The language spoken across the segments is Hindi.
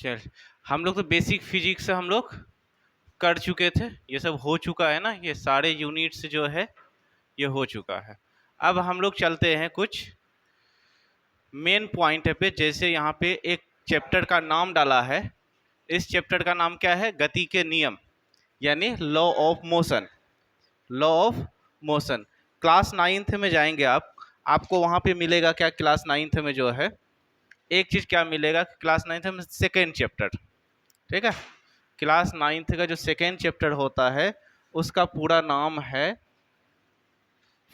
चल, हम लोग तो बेसिक फिजिक्स से हम लोग कर चुके थे, ये सब हो चुका है ना, ये सारे यूनिट्स जो है ये हो चुका है। अब हम लोग चलते हैं कुछ मेन पॉइंट पे। जैसे यहाँ पे एक चैप्टर का नाम डाला है, इस चैप्टर का नाम क्या है? गति के नियम, यानी law of motion. Law of motion class 9th में जाएंगे आप, आपको वहां पे मिलेगा क्या? क्लास 9th में जो है एक चीज क्या मिलेगा, क्लास 9th में सेकेंड चैप्टर, ठीक है। क्लास 9th का जो सेकेंड चैप्टर होता है उसका पूरा नाम है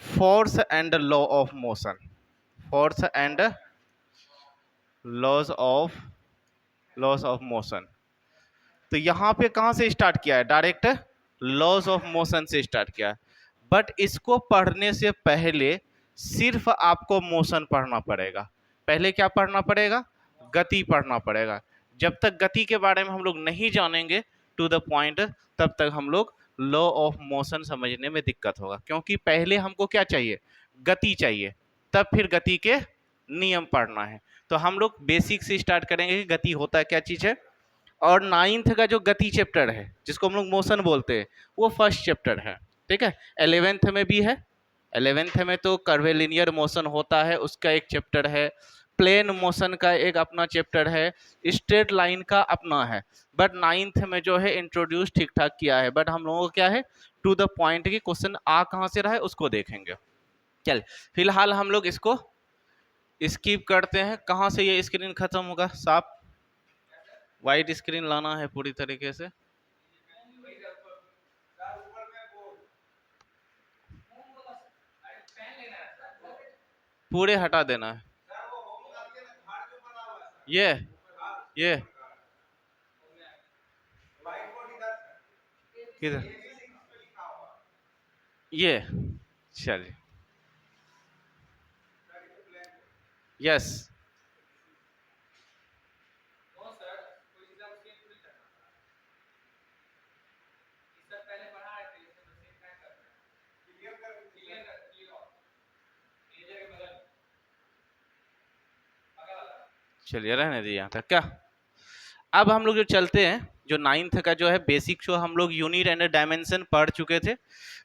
force and law of motion. Force and laws of motion. तो यहाँ पे कहाँ से स्टार्ट किया है? डायरेक्ट लॉज ऑफ मोशन से स्टार्ट किया है। बट इसको पढ़ने से पहले सिर्फ आपको मोशन पढ़ना पड़ेगा। पहले क्या पढ़ना पड़ेगा? गति पढ़ना पड़ेगा। जब तक गति के बारे में हम लोग नहीं जानेंगे टू द पॉइंट, तब तक हम लोग लॉ ऑफ मोशन समझने में दिक्कत होगा। क्योंकि पहले हमको क्या चाहिए? गति चाहिए, तब फिर गति के नियम पढ़ना है। तो हम लोग बेसिक से स्टार्ट करेंगे कि गति होता क्या चीज है। और 9th का जो गति चैप्टर है, जिसको हम लोग मोशन बोलते हैं, वो फर्स्ट चैप्टर है, ठीक है। 11th में भी है। 11th में तो कर्वेलिनियर मोशन होता है, उसका एक चैप्टर है। प्लेन मोशन का एक अपना चैप्टर है। स्ट्रेट लाइन का अपना है। बट 9th में जो है इंट्रोड्यूस ठीक ठाक किया है। बट हम लोगों को क्या है, टू द पॉइंट की क्वेश्चन आ कहाँ से रहा है उसको देखेंगे। चल, फिलहाल हम लोग इसको स्किप करते हैं। कहाँ से ये स्क्रीन खत्म होगा? साफ वाइट स्क्रीन लाना है पूरी तरीके से। पूरे हटा देना है। ये किधर? ये चलिए, यस। चलिए रहने दीजिए यहाँ तक। क्या अब हम लोग जो चलते हैं, जो 9th का जो है बेसिक, जो हम लोग यूनिट एंड डायमेंशन पढ़ चुके थे।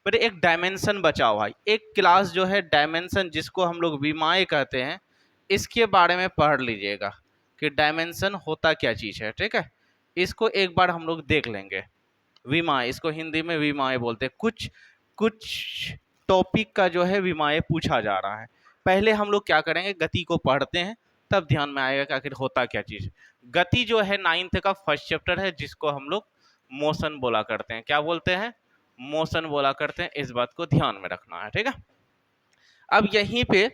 बट एक डायमेंशन बचा हुआ है, एक क्लास जो है डायमेंशन, जिसको हम लोग विमाएँ कहते हैं, इसके बारे में पढ़ लीजिएगा कि डायमेंशन होता क्या चीज़ है, ठीक है। इसको एक बार हम लोग देख लेंगे। विमाएँ, इसको हिंदी में विमाएँ बोलते हैं। कुछ कुछ टॉपिक का जो है विमाएँ पूछा जा रहा है। पहले हम लोग क्या करेंगे, गति को पढ़ते हैं, तब ध्यान में आएगा कि आखिर होता क्या चीज़। गति जो है 9th का फर्स्ट चैप्टर है, जिसको हम लोग मोशन बोला करते हैं। क्या बोलते हैं? मोशन बोला करते हैं। इस बात को ध्यान में रखना है, ठीक है। अब यहीं पे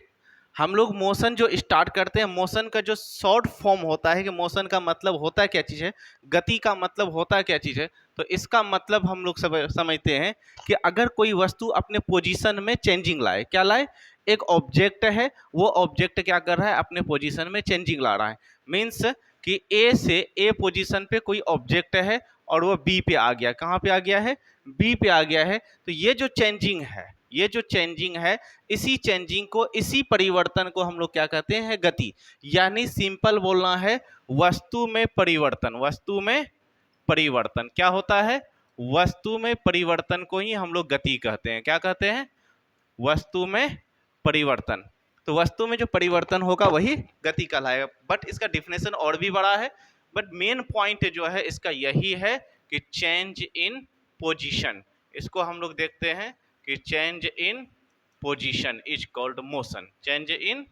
हम लोग मोशन जो स्टार्ट करते हैं, मोशन का जो शॉर्ट फॉर्म होता है कि मोशन का मतलब होता क्या चीज़ है, गति का मतलब होता क्या चीज़ है। तो इसका मतलब हम लोग समझते हैं कि अगर कोई वस्तु अपने पोजीशन में चेंजिंग लाए, क्या लाए? एक ऑब्जेक्ट है, वो ऑब्जेक्ट क्या कर रहा है? अपने पोजीशन में चेंजिंग ला रहा है। मीन्स कि ए से ए पोजीशन पे कोई ऑब्जेक्ट है और वो बी पे आ गया। कहाँ पे आ गया है? बी पे आ गया है। तो ये जो चेंजिंग है, ये जो चेंजिंग है, इसी चेंजिंग को, इसी परिवर्तन को हम लोग क्या कहते हैं? गति। यानी सिंपल बोलना है, वस्तु में परिवर्तन। वस्तु में परिवर्तन क्या होता है? वस्तु में परिवर्तन को ही हम लोग गति कहते हैं। क्या कहते हैं? वस्तु में परिवर्तन। तो वस्तु में जो परिवर्तन होगा वही गति कहलाएगा। बट इसका डिफिनेशन और भी बड़ा है। बट मेन पॉइंट जो है इसका यही है कि चेंज इन पोजीशन। इसको हम लोग देखते हैं कि change in position is called motion. Change in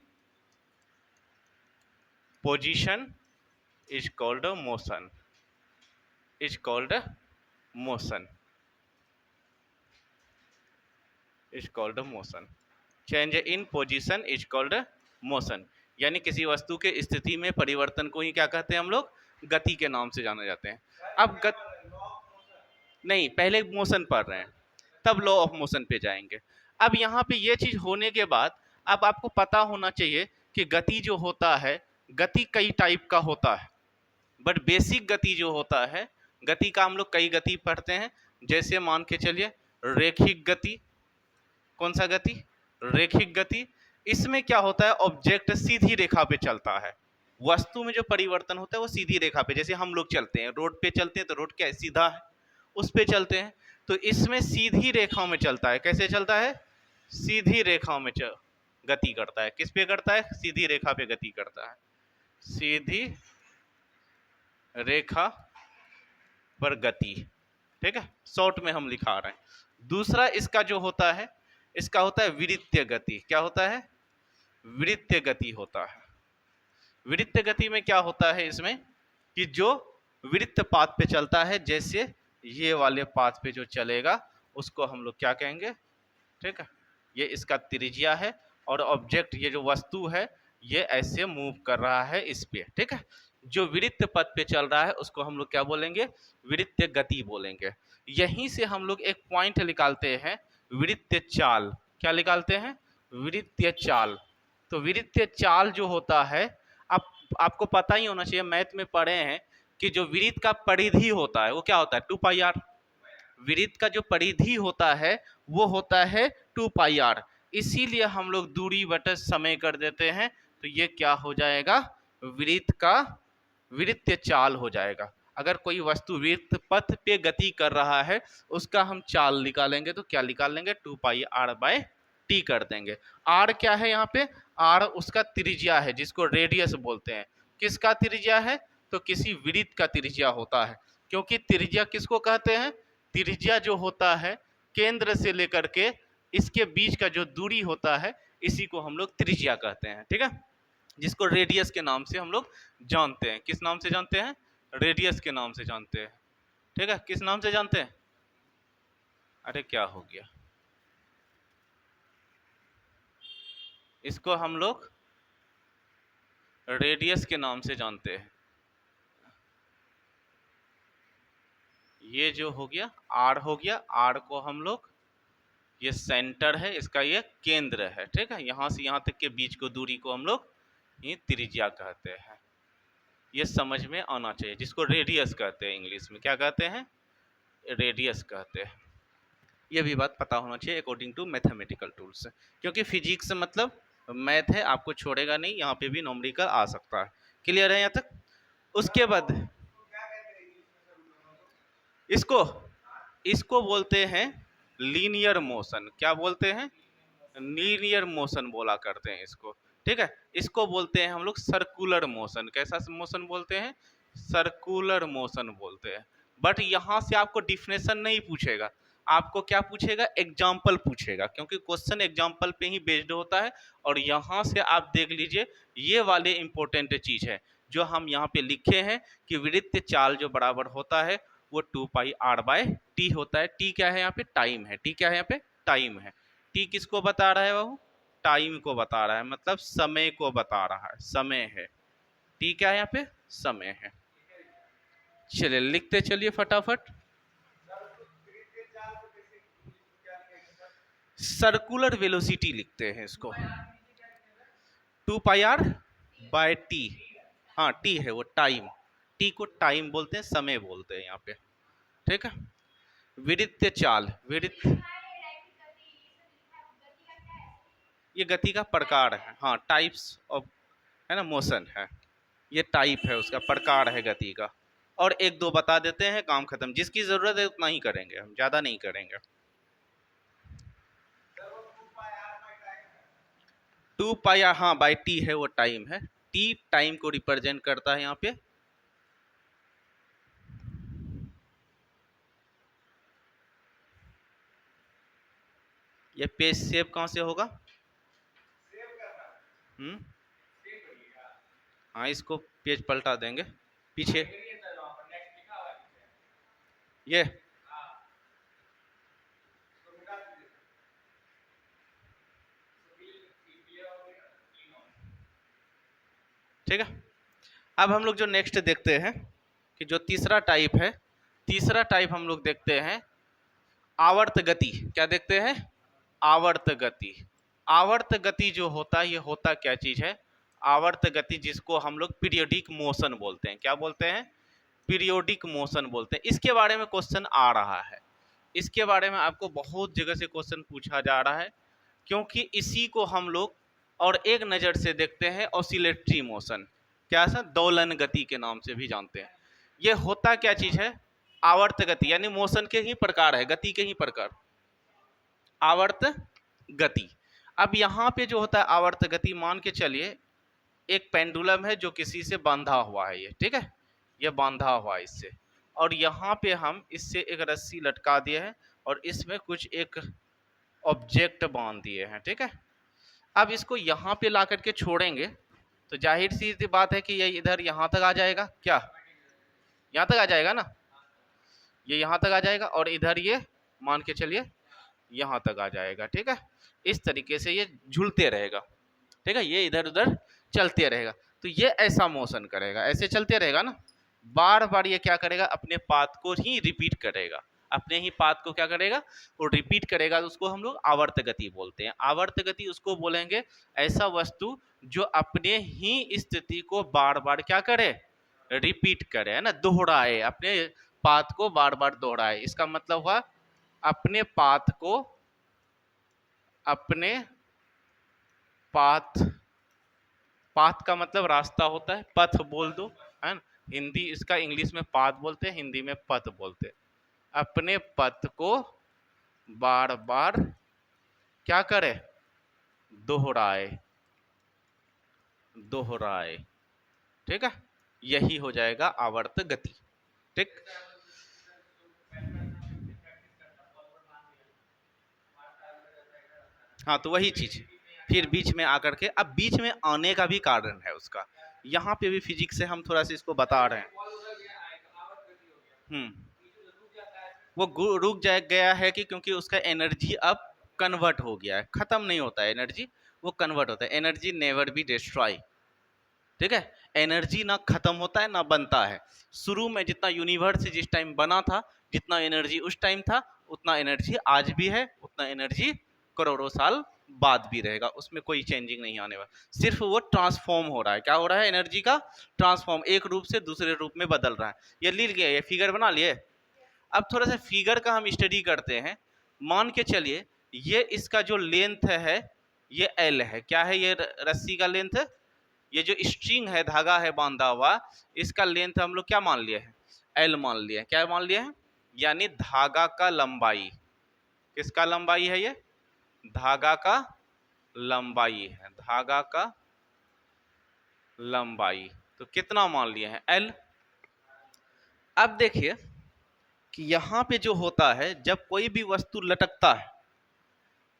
position is called motion. Is called motion. Is called motion. Change in position is called motion. यानी किसी वस्तु के स्थिति में परिवर्तन को ही क्या कहते हैं हम लोग? गति के नाम से जाने जाते हैं। अब नहीं, पहले मोशन पढ़ रहे हैं, तब लॉ ऑफ मोशन पे जाएंगे। अब यहाँ पे ये चीज होने के बाद अब आपको पता होना चाहिए कि गति जो होता है, गति कई टाइप का होता है। बट बेसिक गति जो होता है, गति का हम लोग कई गति पढ़ते हैं। जैसे मान के चलिए रेखिक गति। कौन सा गति? रेखिक गति। इसमें क्या होता है? ऑब्जेक्ट सीधी रेखा पे चलता है, वस्तु में जो परिवर्तन होता है वो सीधी रेखा पे, जैसे हम लोग चलते हैं, रोड पे चलते हैं तो रोड क्या है, सीधा है, उस पे चलते हैं, तो इसमें सीधी रेखाओं में चलता है। कैसे चलता है, सीधी रेखाओं में गति करता है। किस पे करता है, सीधी रेखा पे गति करता है, सीधी रेखा पर गति। ठीक है, शॉर्ट में हम लिखा रहे हैं। दूसरा इसका जो होता है, इसका होता है विरित्य गति। क्या होता है, विरित्य गति होता है। विरित्य गति में क्या होता है, इसमें कि जो विरिक्त पाथ पे चलता है, जैसे ये वाले पाथ पे जो चलेगा उसको हम लोग क्या कहेंगे, ठीक है, ये इसका त्रिज्या है और ऑब्जेक्ट ये जो वस्तु है ये ऐसे मूव कर रहा है इस पे। ठीक है, जो विरिक्त पथ पे चल रहा है उसको हम लोग क्या बोलेंगे, विरित्य गति बोलेंगे। यहीं से हम लोग एक पॉइंट निकालते हैं, विरित्य चाल। क्या निकालते हैं, विरित्य चाल। तो विरित्य चाल जो होता है, आपको पता ही होना चाहिए, मैथ में पढ़े हैं कि जो विरित का परिधि होता है वो क्या होता है, 2πr। विरित का जो परिधि होता है वो होता है 2πr। इसीलिए हम लोग दूरी बटा समय कर देते हैं, तो ये क्या हो जाएगा, विरित का विरित्य चाल हो जाएगा। अगर कोई वस्तु विरिक्त पथ पे गति कर रहा है उसका हम चाल निकालेंगे तो क्या निकाल लेंगे, 2πr/t कर देंगे। r क्या है यहाँ पे, r उसका त्रिज्या है जिसको रेडियस बोलते हैं। किसका त्रिज्या है, तो किसी विरित का त्रिज्या होता है। क्योंकि त्रिज्या किसको कहते हैं, त्रिज्या जो होता है केंद्र से लेकर के इसके बीच का जो दूरी होता है इसी को हम लोग त्रिज्या कहते हैं। ठीक है, जिसको रेडियस के नाम से हम लोग जानते हैं। किस नाम से जानते हैं, रेडियस के नाम से जानते हैं। ठीक है, किस नाम से जानते हैं, अरे क्या हो गया, इसको हम लोग रेडियस के नाम से जानते हैं। ये जो हो गया आर हो गया, आर को हम लोग, ये सेंटर है इसका, ये केंद्र है। ठीक है, यहाँ से यहाँ तक के बीच को दूरी को हम लोग ये त्रिज्या कहते हैं। ये समझ में आना चाहिए, जिसको रेडियस कहते हैं, इंग्लिश में क्या कहते हैं, रेडियस कहते हैं। ये भी बात पता होना चाहिए अकॉर्डिंग टू मैथमेटिकल टूल्स, क्योंकि फिजिक्स मतलब मैथ है, आपको छोड़ेगा नहीं, यहाँ पे भी न्यूमेरिकल आ सकता है। क्लियर है यहाँ तक। उसके बाद इसको इसको बोलते हैं लीनियर मोशन। क्या बोलते हैं, लीनियर मोशन बोला करते हैं इसको। ठीक है, इसको बोलते हैं हम लोग सर्कुलर मोशन। कैसा मोशन बोलते हैं, सर्कुलर मोशन बोलते हैं। बट यहाँ से आपको डिफिनेशन नहीं पूछेगा, आपको क्या पूछेगा, एग्जाम्पल पूछेगा, क्योंकि क्वेश्चन एग्जाम्पल पे ही बेस्ड होता है। और यहाँ से आप देख लीजिए, ये वाले इंपॉर्टेंट चीज है जो हम यहाँ पे लिखे हैं कि विरित्य चाल जो बराबर होता है वो 2πr/t होता है। टी क्या है यहाँ पे, टाइम है। टी क्या है यहाँ पे, टाइम है। टी किसको बता रहा है बाबू, टाइम को बता रहा है, मतलब समय को बता रहा है, समय है। टी क्या है यहाँ पे, समय है। चलिए लिखते चलिए फटाफट। सर्कुलर वेलोसिटी लिखते हैं इसको, 2πr/t। हाँ टी है वो टाइम, टी को टाइम बोलते हैं, समय बोलते हैं यहाँ पे। ठीक है, विरित्य चाल, विरित्य ये गति का प्रकार है। हाँ, टाइप्स ऑफ, है ना, मोशन है, ये टाइप है उसका, प्रकार है गति का। और एक दो बता देते हैं, काम खत्म। जिसकी जरूरत है उतना ही करेंगे, हम ज्यादा नहीं करेंगे। 2πr, हाँ बाई टी है वो टाइम है। टी टाइम को रिप्रेजेंट करता है यहाँ पे। ये पेज सेव कहाँ से होगा, हाँ इसको पेज पलटा देंगे पीछे, ये ठीक है। अब हम लोग जो नेक्स्ट देखते हैं कि जो तीसरा टाइप है, तीसरा टाइप हम लोग देखते हैं आवर्त गति। क्या देखते हैं, आवर्त गति। आवर्त गति जो होता है, ये होता क्या चीज है, आवर्त गति जिसको हम लोग पीरियोडिक मोशन बोलते हैं। क्या बोलते हैं, पीरियोडिक मोशन बोलते हैं। इसके बारे में क्वेश्चन आ रहा है, इसके बारे में आपको बहुत जगह से क्वेश्चन पूछा जा रहा है, क्योंकि इसी को हम लोग और एक नज़र से देखते हैं ऑसिलेटरी मोशन। क्या सा दोलन गति के नाम से भी जानते हैं। ये होता क्या चीज है, आवर्त गति, यानी मोशन के ही प्रकार है, गति के ही प्रकार, आवर्त गति। अब यहाँ पे जो होता है आवर्त गति, मान के चलिए एक पेंडुलम है जो किसी से बांधा हुआ है, ये ठीक है, ये बांधा हुआ है इससे, और यहाँ पे हम इससे एक रस्सी लटका दिए हैं और इसमें कुछ एक ऑब्जेक्ट बांध दिए हैं, ठीक है। अब इसको यहाँ पे ला करके छोड़ेंगे तो जाहिर सी बात है कि ये इधर यहाँ तक आ जाएगा, क्या यहाँ तक आ जाएगा ना, ये यहाँ तक आ जाएगा और इधर ये मान के चलिए यहाँ तक आ जाएगा, ठीक है। इस तरीके से ये झूलते रहेगा, ठीक है, ये इधर उधर चलते रहेगा। तो ये ऐसा मोशन करेगा, ऐसे चलते रहेगा ना, बार बार ये क्या करेगा, अपने पाथ को ही रिपीट करेगा, अपने ही पाथ को क्या करेगा, वो रिपीट करेगा। तो उसको हम लोग आवर्त गति बोलते हैं। आवर्त गति उसको बोलेंगे ऐसा वस्तु जो अपने ही स्थिति को बार बार क्या करे, रिपीट करे, है ना, दोहराए, अपने पाथ को बार बार दोहराए। इसका मतलब हुआ अपने पाथ को, अपने पाथ, पाथ का मतलब रास्ता होता है, पथ बोल दो, है ना, हिंदी इसका इंग्लिश में पाथ बोलते हैं, हिंदी में पथ बोलते हैं। अपने पथ को बार बार क्या करे, दोहराए, दोहराए, ठीक है, यही हो जाएगा आवर्त गति, ठीक। हाँ तो वही चीज फिर बीच में आकर के, अब बीच में आने का भी कारण है उसका, यहाँ पे भी फिजिक्स से हम थोड़ा सा इसको बता रहे हैं। वो रुक जा गया है कि क्योंकि उसका एनर्जी अब कन्वर्ट हो गया है, खत्म नहीं होता है एनर्जी, वो कन्वर्ट होता है। एनर्जी नेवर बी डिस्ट्रॉय, ठीक है, एनर्जी ना खत्म होता है ना बनता है। शुरू में जितना यूनिवर्स जिस टाइम बना था, जितना एनर्जी उस टाइम था, उतना एनर्जी आज भी है, उतना एनर्जी करोड़ों साल बाद भी रहेगा, उसमें कोई चेंजिंग नहीं आने वाला, सिर्फ वो ट्रांसफॉर्म हो रहा है। क्या हो रहा है, एनर्जी का ट्रांसफॉर्म, एक रूप से दूसरे रूप में बदल रहा है। ये लिख गया, ये फिगर बना लिए। अब थोड़ा सा फिगर का हम स्टडी करते हैं। मान के चलिए ये इसका जो लेंथ है ये एल है, क्या है, ये रस्सी का लेंथ है, ये जो स्ट्रिंग है, धागा है बांधा हुआ, इसका लेंथ हम लोग क्या मान लिए हैं, एल मान लिए हैं। क्या मान लिए हैं, यानी धागा का लंबाई, किसका लंबाई है, ये धागा का लंबाई है, धागा का लंबाई, तो कितना मान लिए हैं, एल। अब देखिए कि यहाँ पे जो होता है, जब कोई भी वस्तु लटकता है,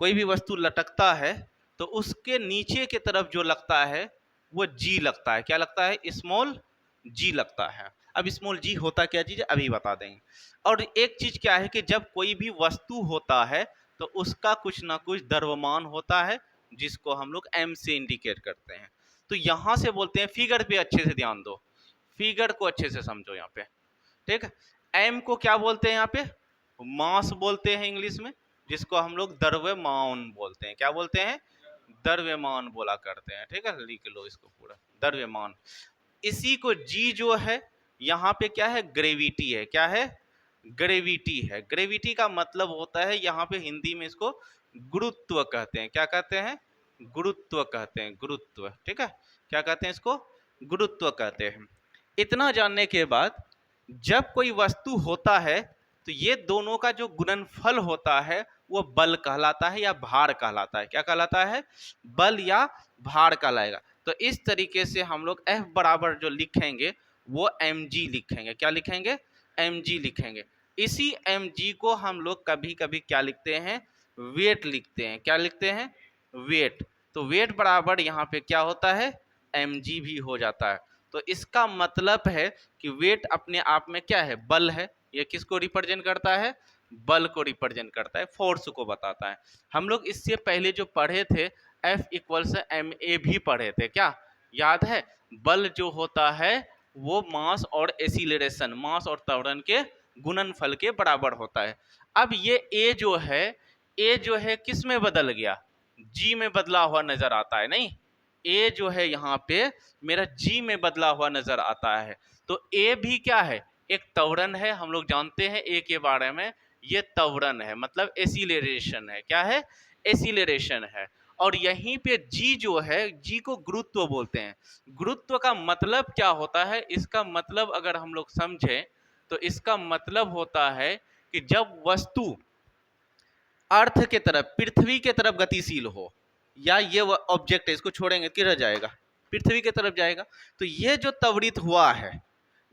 कोई भी वस्तु लटकता है तो उसके नीचे की तरफ जो लगता है वो जी लगता है। क्या लगता है, स्मॉल जी लगता है। अब स्मॉल जी होता क्या चीज है, अभी बता देंगे। और एक चीज क्या है कि जब कोई भी वस्तु होता है तो उसका कुछ ना कुछ द्रव्यमान होता है, जिसको हम लोग एम से इंडिकेट करते हैं। तो यहां से बोलते हैं, फिगर पे अच्छे से ध्यान दो, फिगर को अच्छे से समझो यहाँ पे, ठीक है। एम को क्या बोलते हैं यहाँ पे, मास बोलते हैं इंग्लिश में, जिसको हम लोग द्रव्यमान बोलते हैं। क्या बोलते हैं, द्रव्यमान बोला करते हैं, ठीक है, लिख लो इसको पूरा, द्रव्यमान। इसी को जी जो है यहाँ पे क्या है, ग्रेविटी है। क्या है, ग्रेविटी है। ग्रेविटी का मतलब होता है यहाँ पे हिंदी में इसको गुरुत्व कहते हैं। क्या कहते हैं, गुरुत्व कहते हैं, गुरुत्व, ठीक है, क्या कहते हैं इसको, गुरुत्व कहते हैं। इतना जानने के बाद जब कोई वस्तु होता है तो ये दोनों का जो गुणनफल होता है वो बल कहलाता है या भार कहलाता है। क्या कहलाता है, बल या भार कहलाएगा। तो इस तरीके से हम लोग F बराबर जो लिखेंगे वो mg लिखेंगे। क्या लिखेंगे, mg लिखेंगे। इसी mg को हम लोग कभी कभी क्या लिखते हैं, वेट लिखते हैं। क्या लिखते हैं, वेट। तो वेट बराबर यहाँ पे क्या होता है, mg भी हो जाता है। तो इसका मतलब है कि वेट अपने आप में क्या है, बल है। ये किसको रिप्रेजेंट करता है, बल को रिप्रेजेंट करता है, फोर्स को बताता है। हम लोग इससे पहले जो पढ़े थे F इक्वल्स ma भी पढ़े थे, क्या याद है। बल जो होता है वो मास और एसिलेरेशन, मास और त्वरण के गुणनफल के बराबर होता है। अब ये A जो है, A जो है किस में बदल गया, G में बदला हुआ नजर आता है। नहीं, A जो है यहाँ पे मेरा G में बदला हुआ नजर आता है। तो A भी क्या है, एक त्वरण है। हम लोग जानते हैं A के बारे में, ये त्वरण है, मतलब एसिलेरेशन है। क्या है, एसिलेरेशन है। और यहीं पे जी जो है, जी को गुरुत्व बोलते हैं। गुरुत्व का मतलब क्या होता है, इसका मतलब अगर हम लोग समझें तो इसका मतलब होता है कि जब वस्तु अर्थ के तरफ, पृथ्वी के तरफ गतिशील हो, या ये ऑब्जेक्ट है, इसको छोड़ेंगे किधर जाएगा, पृथ्वी की तरफ जाएगा, तो ये जो त्वरित हुआ है,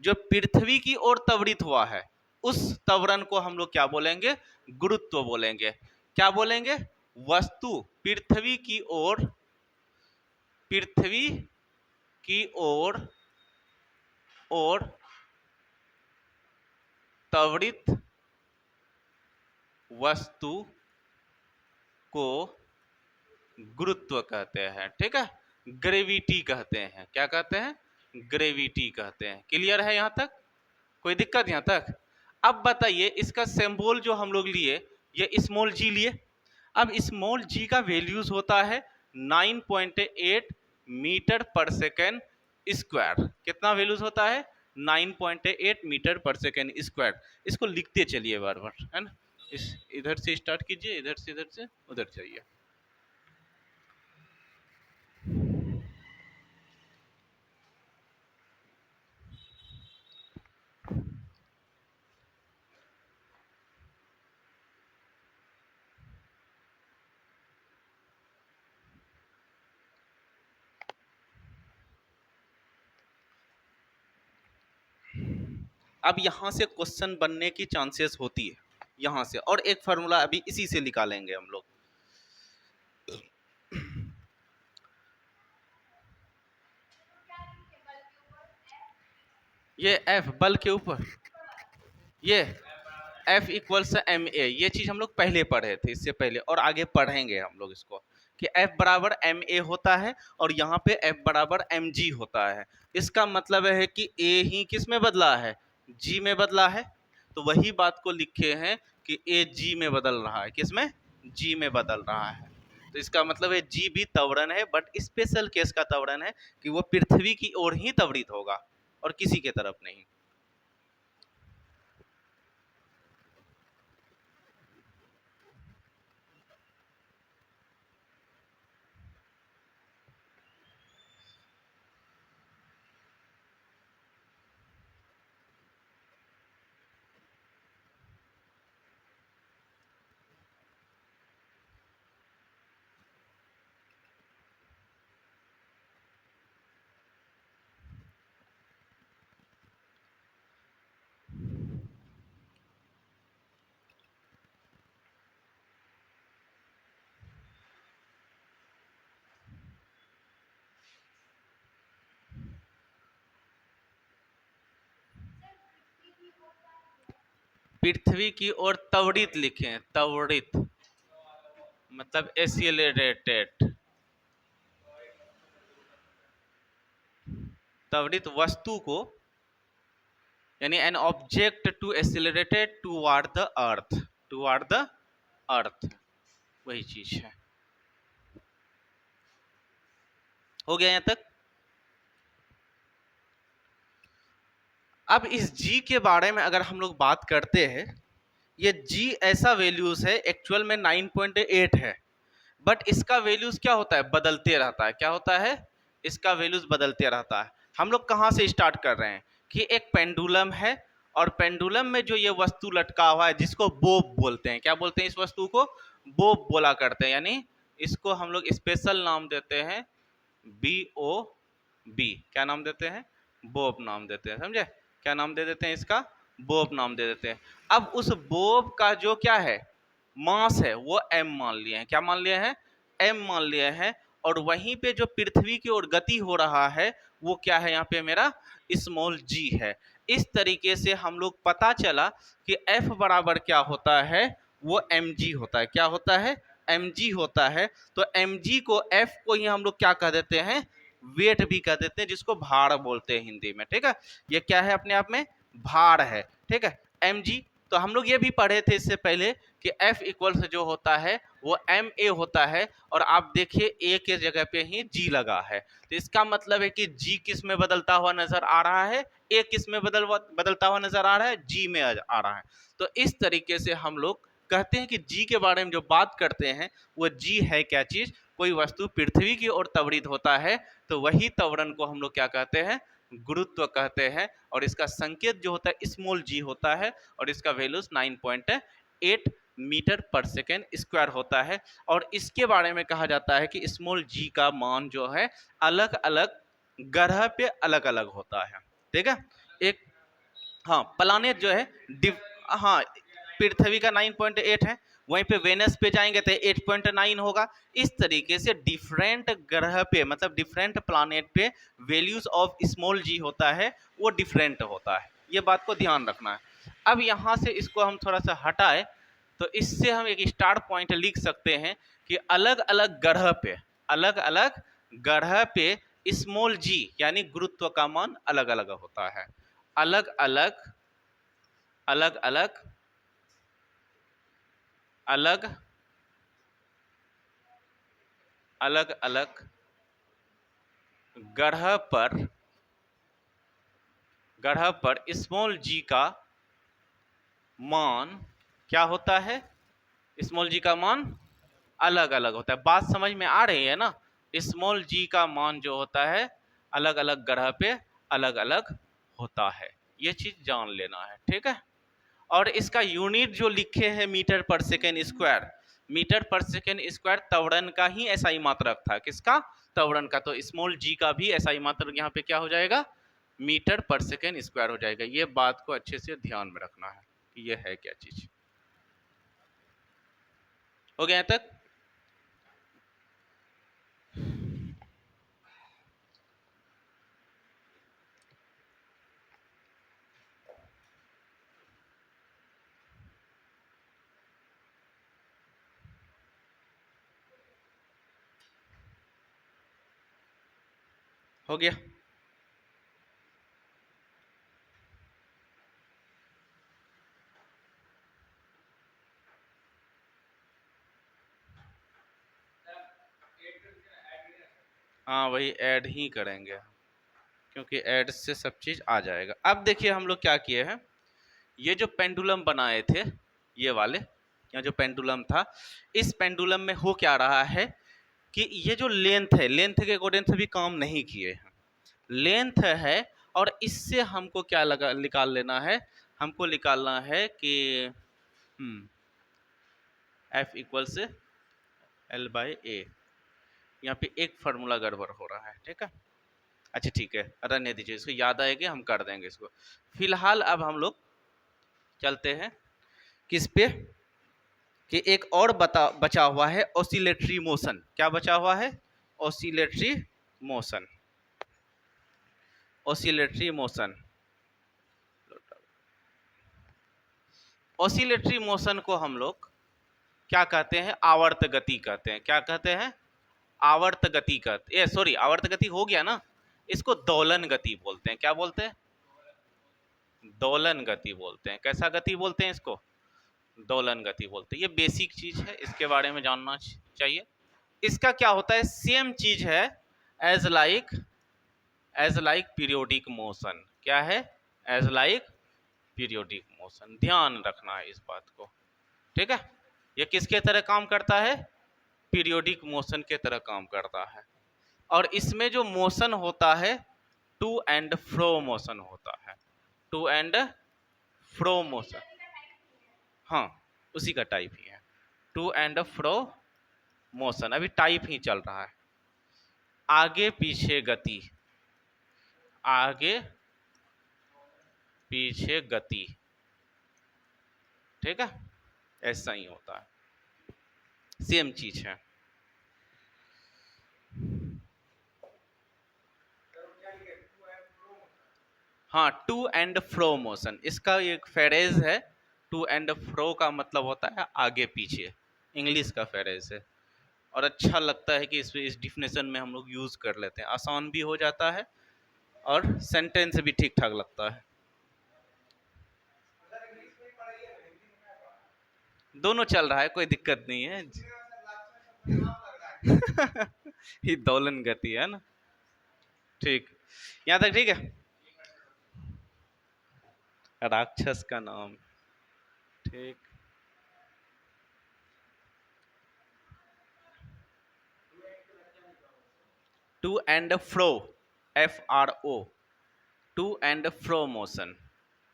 जो पृथ्वी की ओर त्वरित हुआ है, उस त्वरण को हम लोग क्या बोलेंगे, गुरुत्व बोलेंगे। क्या बोलेंगे, वस्तु पृथ्वी की ओर, पृथ्वी की ओर और त्वरित वस्तु को गुरुत्व कहते हैं। ठीक है, ग्रेविटी कहते हैं। क्या कहते हैं, ग्रेविटी कहते हैं। क्लियर है यहां तक, कोई दिक्कत यहां तक? अब बताइए इसका सिंबल जो हम लोग लिए, ये स्मॉल जी लिए। अब स्मॉल जी का वैल्यूज होता है 9.8 मीटर पर सेकेंड स्क्वायर। कितना वैल्यूज होता है, 9.8 मीटर पर सेकेंड स्क्वायर। इसको लिखते चलिए बार बार, है ना। इस इधर से स्टार्ट कीजिए, इधर से उधर जाइए। अब यहां से क्वेश्चन बनने की चांसेस होती है यहां से, और एक फार्मूला अभी इसी से निकालेंगे हम लोग। ये एफ बल के ऊपर, ये एफ इक्वल्स एम ए, ये चीज हम लोग पहले पढ़े थे, इससे पहले, और आगे पढ़ेंगे हम लोग इसको, कि एफ बराबर एम ए होता है और यहाँ पे एफ बराबर एम जी होता है। इसका मतलब है कि ए ही किस में बदला है, जी में बदला है। तो वही बात को लिखे हैं कि ए जी में बदल रहा है, किस में, जी में बदल रहा है। तो इसका मतलब है जी भी त्वरण है, बट स्पेशल केस का त्वरण है कि वो पृथ्वी की ओर ही त्वरित होगा और किसी के तरफ नहीं। पृथ्वी की ओर त्वरित लिखे, त्वरित मतलब एक्सीलरेटेड, त्वरित वस्तु को, यानी an object to accelerated toward the earth, toward the earth, वही चीज है। हो गया यहां तक? अब इस g के बारे में अगर हम लोग बात करते हैं, ये g ऐसा वैल्यूज है, एक्चुअल में 9.8 है, बट इसका वैल्यूज क्या होता है, बदलते रहता है। क्या होता है, इसका वैल्यूज बदलते रहता है। हम लोग कहाँ से स्टार्ट कर रहे हैं कि एक पेंडुलम है, और पेंडुलम में जो ये वस्तु लटका हुआ है, जिसको बोब बोलते हैं, क्या बोलते हैं इस वस्तु को, बोब बोला करते हैं, यानी इसको हम लोग स्पेशल नाम देते हैं BOB। क्या नाम देते हैं, बोब नाम देते हैं, समझे। क्या नाम दे देते हैं इसका, बोब नाम दे देते हैं। अब उस बोब का जो क्या है, मास है, वो m मान लिए हैं। क्या मान लिए हैं, m मान लिए हैं। और वहीं पे जो पृथ्वी की ओर गति हो रहा है, वो क्या है, यहाँ पे मेरा स्मॉल g है। इस तरीके से हम लोग पता चला कि f बराबर क्या होता है, वो mg होता है। क्या होता है, mg होता है। तो mg को, f को ही हम लोग क्या कह देते हैं, वेट भी कह देते हैं, जिसको भार बोलते हैं हिंदी में। ठीक है, ये क्या है, अपने आप में भार है। ठीक है, mg। तो हम लोग ये भी पढ़े थे इससे पहले कि F इक्वल्स जो होता है वो ma होता है, और आप देखिए a के जगह पे ही g लगा है। तो इसका मतलब है कि g किस में बदलता हुआ नजर आ रहा है, a किस में बदलता हुआ नजर आ रहा है, g में आ रहा है। तो इस तरीके से हम लोग कहते हैं कि g के बारे में जो बात करते हैं, वो g है क्या चीज, कोई वस्तु पृथ्वी की ओर त्वरित होता है तो वही त्वरण को हम लोग क्या कहते हैं, गुरुत्व कहते हैं। और इसका संकेत जो होता है स्मॉल जी होता है और इसका वैल्यूज 9.8 मीटर पर सेकेंड स्क्वायर होता है। और इसके बारे में कहा जाता है कि स्मॉल जी का मान जो है अलग अलग ग्रह पे अलग अलग होता है। ठीक है, एक हाँ प्लानेट जो है हाँ पृथ्वी का 9.8 है, वहीं पे वेनस पे जाएंगे तो 8.9 होगा। इस तरीके से डिफरेंट ग्रह पे मतलब डिफरेंट प्लानेट पे वैल्यूज ऑफ स्मॉल जी होता है वो डिफरेंट होता है, ये बात को ध्यान रखना है। अब यहाँ से इसको हम थोड़ा सा हटाए तो इससे हम एक स्टार्ट पॉइंट लिख सकते हैं कि अलग अलग ग्रह पे स्मॉल जी यानी गुरुत्व का मान अलग अलग होता है। अलग अलग अलग अलग अलग अलग अलग ग्रह पर स्मॉल जी का मान क्या होता है, स्मॉल जी का मान अलग अलग होता है। बात समझ में आ रही है ना, स्मॉल जी का मान जो होता है अलग अलग ग्रह पे अलग अलग होता है, ये चीज जान लेना है। ठीक है, और इसका यूनिट जो लिखे हैं मीटर पर सेकेंड स्क्वायर, मीटर पर सेकेंड स्क्वायर त्वरण का ही ऐसा ही मात्रक था, किसका, त्वरण का। तो स्मॉल जी का भी ऐसा ही मात्रक यहाँ पे क्या हो जाएगा, मीटर पर सेकेंड स्क्वायर हो जाएगा। ये बात को अच्छे से ध्यान में रखना है कि ये है क्या चीज। हो गया यहाँ तक? हो गया? हाँ वही ऐड ही करेंगे क्योंकि ऐड से सब चीज आ जाएगा। अब देखिए हम लोग क्या किए हैं, ये जो पेंडुलम बनाए थे ये वाले, यहाँ जो पेंडुलम था, इस पेंडुलम में हो क्या रहा है कि ये जो लेंथ है, लेंथ के अकॉर्डिंग भी काम नहीं किए हैं, लेंथ है और इससे हमको क्या लगा निकाल लेना है, हमको निकालना है कि एफ इक्वल से एल बाई ए। यहाँ पे एक फार्मूला गड़बड़ हो रहा है। ठीक है, अच्छा ठीक है रहने दीजिए, इसको याद आएगी हम कर देंगे इसको। फिलहाल अब हम लोग चलते हैं किस पे कि एक और बचा हुआ है ऑसिलेटरी मोशन। क्या बचा हुआ है, oscillatory motion. Oscillatory motion, oscillatory motion को हम लोग क्या कहते हैं, आवर्त गति कहते हैं। क्या कहते हैं, आवर्त गति कहते, सॉरी आवर्त गति हो गया ना, इसको दोलन गति बोलते हैं। क्या बोलते हैं, दोलन गति बोलते हैं। कैसा गति बोलते हैं इसको, दोलन गति बोलते हैं। ये बेसिक चीज है, इसके बारे में जानना चाहिए। इसका क्या होता है, सेम चीज है एज लाइक पीरियोडिक मोशन। क्या है, एज लाइक पीरियोडिक मोशन, ध्यान रखना है इस बात को। ठीक है, ये किसके तरह काम करता है, पीरियोडिक मोशन के तरह काम करता है। और इसमें जो मोशन होता है टू एंड फ्रो मोशन होता है, टू एंड फ्रो मोशन, हाँ उसी का टाइप ही है, टू एंड फ्रो मोशन। अभी टाइप ही चल रहा है, आगे पीछे गति, आगे पीछे गति। ठीक है, ऐसा ही होता है, सेम चीज है। हाँ टू एंड फ्रो मोशन, इसका एक फ्रेज है। टू एंड फ्रो का मतलब होता है आगे पीछे, इंग्लिश का फ्रेज है। और अच्छा लगता है कि इस डिफिनेशन में हम लोग यूज कर लेते हैं, आसान भी हो जाता है और सेंटेंस भी ठीक ठाक लगता है। दोनों चल रहा है, कोई दिक्कत नहीं है। ये दोलन गति है ना, ठीक, यहाँ तक ठीक है। राक्षस का नाम, ठीक। To and fro, FRO, to and fro motion,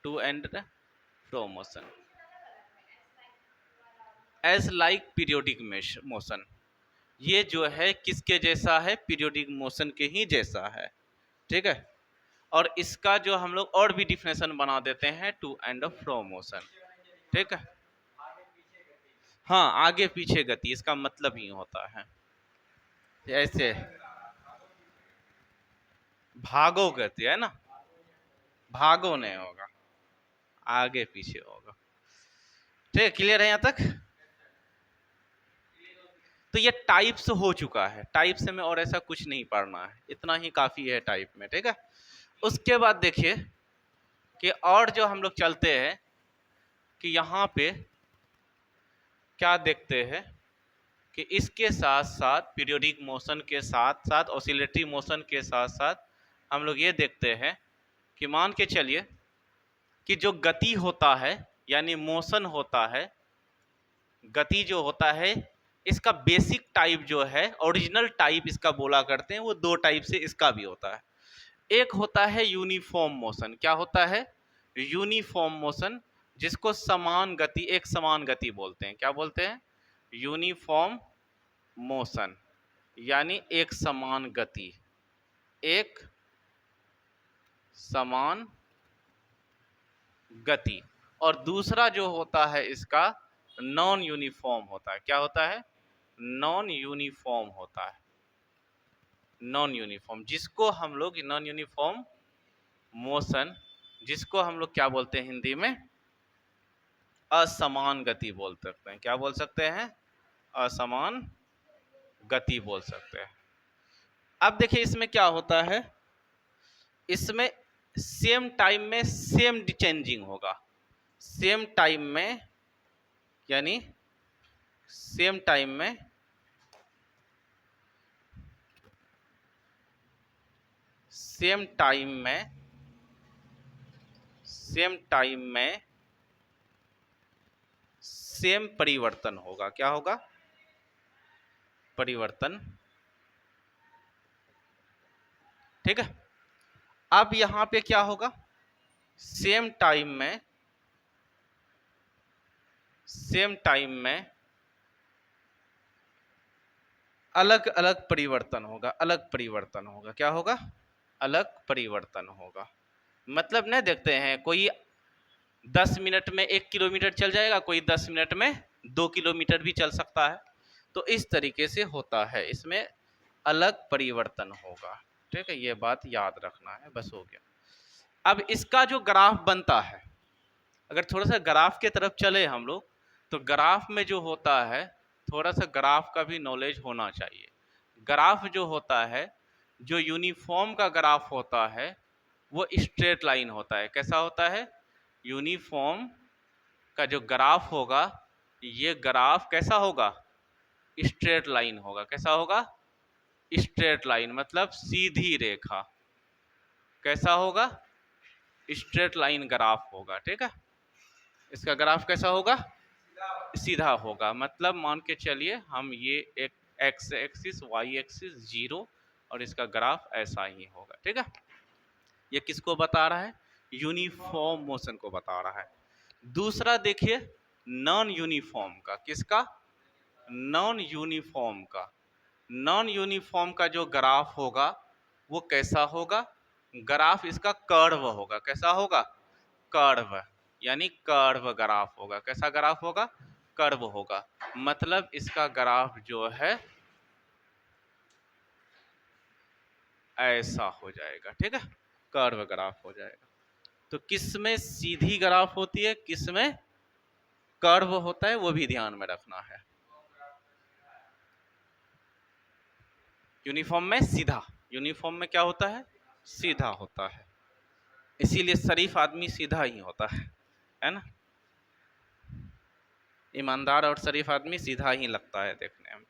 to and fro motion, as like periodic motion. ये जो है किसके जैसा है? पीरियोडिक मोशन के ही जैसा है, ठीक है। और इसका जो हम लोग और भी डिफिनेशन बना देते हैं, टू एंड फ्रो मोशन, ठीक है। हाँ, आगे पीछे गति, इसका मतलब ही होता है ऐसे भागो गति, है ना, भागो नहीं होगा, आगे पीछे होगा, ठीक है। क्लियर है यहाँ तक? तो ये टाइप्स हो चुका है, टाइप्स में और ऐसा कुछ नहीं पढ़ना है, इतना ही काफी है टाइप में, ठीक है। उसके बाद देखिए कि और जो हम लोग चलते हैं कि यहाँ पे क्या देखते हैं कि इसके साथ साथ पीरियोडिक मोशन के साथ साथ ऑसिलेटरी मोशन के साथ साथ हम लोग ये देखते हैं कि मान के चलिए कि जो गति होता है यानी मोशन होता है, गति जो होता है, इसका बेसिक टाइप जो है, ओरिजिनल टाइप इसका बोला करते हैं, वो दो टाइप से इसका भी होता है। एक होता है यूनिफॉर्म मोशन। क्या होता है? यूनिफॉर्म मोशन, जिसको समान गति, एक समान गति बोलते हैं। क्या बोलते हैं? यूनिफॉर्म मोशन, यानी एक समान गति, एक समान गति। और दूसरा जो होता है इसका नॉन यूनिफॉर्म होता है। क्या होता है? नॉन यूनिफॉर्म होता है, नॉन यूनिफॉर्म, जिसको हम लोग नॉन यूनिफॉर्म मोशन, जिसको हम लोग क्या बोलते हैं हिंदी में? असमान गति बोल सकते हैं। क्या बोल सकते हैं? असमान गति बोल सकते हैं। अब देखिए इसमें क्या होता है, इसमें सेम टाइम में सेम चेंजिंग होगा, सेम टाइम में, यानी सेम टाइम में सेम टाइम में सेम टाइम में सेम परिवर्तन होगा। क्या होगा? परिवर्तन, ठीक है। अब यहां पे क्या होगा? सेम टाइम में अलग अलग परिवर्तन होगा, अलग परिवर्तन होगा। क्या होगा? अलग परिवर्तन होगा। मतलब नहीं देखते हैं, कोई 10 मिनट में 1 किलोमीटर चल जाएगा, कोई 10 मिनट में 2 किलोमीटर भी चल सकता है। तो इस तरीके से होता है, इसमें अलग परिवर्तन होगा, ठीक है। ये बात याद रखना है, बस हो गया। अब इसका जो ग्राफ बनता है, अगर थोड़ा सा ग्राफ के तरफ चले हम लोग, तो ग्राफ में जो होता है, थोड़ा सा ग्राफ का भी नॉलेज होना चाहिए। ग्राफ जो होता है, जो यूनिफॉर्म का ग्राफ होता है, वो स्ट्रेट लाइन होता है। कैसा होता है? यूनिफॉर्म का जो ग्राफ होगा, ये ग्राफ कैसा होगा? स्ट्रेट लाइन होगा। कैसा होगा? स्ट्रेट लाइन, मतलब सीधी रेखा। कैसा होगा? स्ट्रेट लाइन ग्राफ होगा, ठीक है। इसका ग्राफ कैसा होगा? सीधा होगा। मतलब मान के चलिए हम ये एक एक्स एक्सिस, वाई एक्सिस 0, और इसका ग्राफ ऐसा ही होगा, ठीक है। ये किसको बता रहा है? यूनिफॉर्म मोशन को बता रहा है। दूसरा देखिए नॉन यूनिफॉर्म का। किसका? नॉन यूनिफॉर्म का। नॉन यूनिफॉर्म का जो ग्राफ होगा वो कैसा होगा? ग्राफ इसका कर्व होगा। कैसा होगा? कर्व, यानी कर्व ग्राफ होगा। कैसा ग्राफ होगा? कर्व होगा। मतलब इसका ग्राफ जो है ऐसा हो जाएगा, ठीक है, कर्व ग्राफ हो जाएगा। तो किस में सीधी ग्राफ होती है, किस में कर्व होता है, वो भी ध्यान में रखना है। यूनिफॉर्म में सीधा, यूनिफॉर्म में क्या होता है? सीधा होता है। इसीलिए शरीफ आदमी सीधा ही होता है ना। ईमानदार और शरीफ आदमी सीधा ही लगता है देखने में।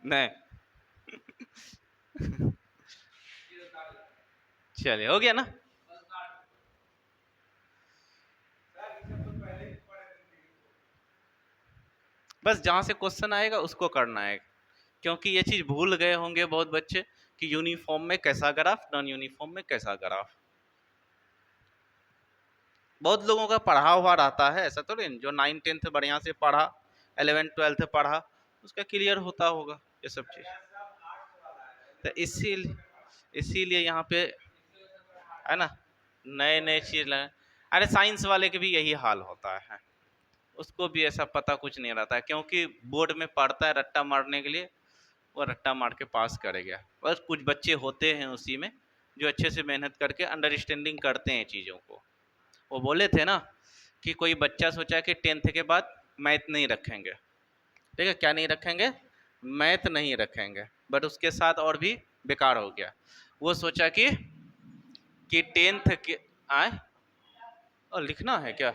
नहीं चलिए, हो गया ना। बस जहां से क्वेश्चन आएगा उसको करना है, क्योंकि ये चीज भूल गए होंगे बहुत बच्चे कि यूनिफॉर्म में कैसा ग्राफ, नॉन यूनिफॉर्म में कैसा ग्राफ। बहुत लोगों का पढ़ा हुआ रहता है, ऐसा तो नहीं, जो 9th-10th बढ़िया से पढ़ा, 11th-12th पढ़ा, उसका क्लियर होता होगा ये सब चीज। तो इसीलिए यहाँ पे है ना, नए नए चीज लगे। अरे साइंस वाले के भी यही हाल होता है, उसको भी ऐसा पता कुछ नहीं रहता है, क्योंकि बोर्ड में पढ़ता है रट्टा मारने के लिए, वो रट्टा मार के पास करेगा। बस कुछ बच्चे होते हैं उसी में जो अच्छे से मेहनत करके अंडरस्टैंडिंग करते हैं चीज़ों को। वो बोले थे ना कि कोई बच्चा सोचा कि 10th के बाद मैथ नहीं रखेंगे, ठीक है, क्या नहीं रखेंगे, मैथ नहीं रखेंगे, बट उसके साथ और भी बेकार हो गया। वो सोचा कि 10th के आए, और लिखना है क्या,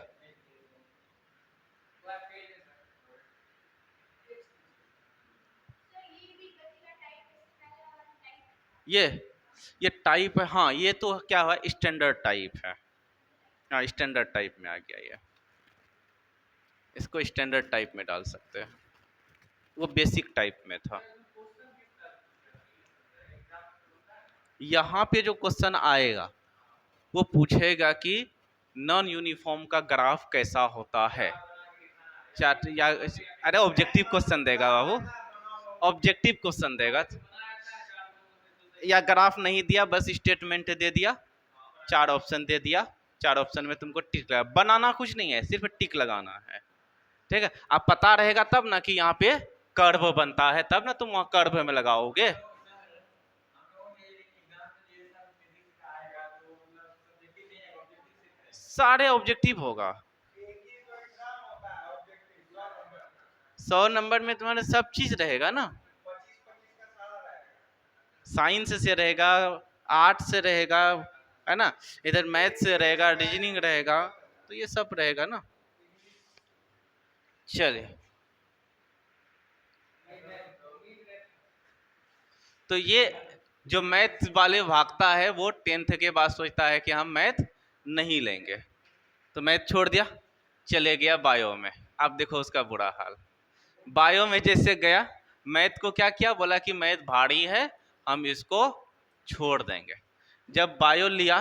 ये ये टाइप है, हाँ ये तो क्या हुआ, स्टैंडर्ड टाइप है, हाँ स्टैंडर्ड टाइप में आ गया ये, इसको स्टैंडर्ड टाइप में डाल सकते हैं, वो बेसिक टाइप में था। यहाँ पे जो क्वेश्चन आएगा वो पूछेगा कि नॉन यूनिफॉर्म का ग्राफ कैसा होता है, चार्ट या अरे ऑब्जेक्टिव क्वेश्चन देगा बाबू, ऑब्जेक्टिव क्वेश्चन देगा, या ग्राफ नहीं दिया बस स्टेटमेंट दे दिया, 4 ऑप्शन दे दिया, 4 ऑप्शन में तुमको टिक लगा, बनाना कुछ नहीं है, सिर्फ टिक लगाना है, ठीक है। आप पता रहेगा तब ना कि यहाँ पे कर्व बनता है, तब ना तुम वहां कर्व में लगाओगे। सारे ऑब्जेक्टिव होगा, 100 नंबर में तुम्हारे सब चीज रहेगा ना, साइंस से रहेगा, आर्ट से रहेगा, है ना, इधर मैथ से रहेगा, रीजनिंग रहेगा, तो ये सब रहेगा ना। चलिए, तो ये जो मैथ वाले भागता है वो 10th के बाद सोचता है कि हम मैथ नहीं लेंगे, तो मैथ छोड़ दिया, चले गया बायो में। अब देखो उसका बुरा हाल, बायो में जैसे गया, मैथ को क्या किया, बोला कि मैथ भारी है, हम इसको छोड़ देंगे। जब बायो लिया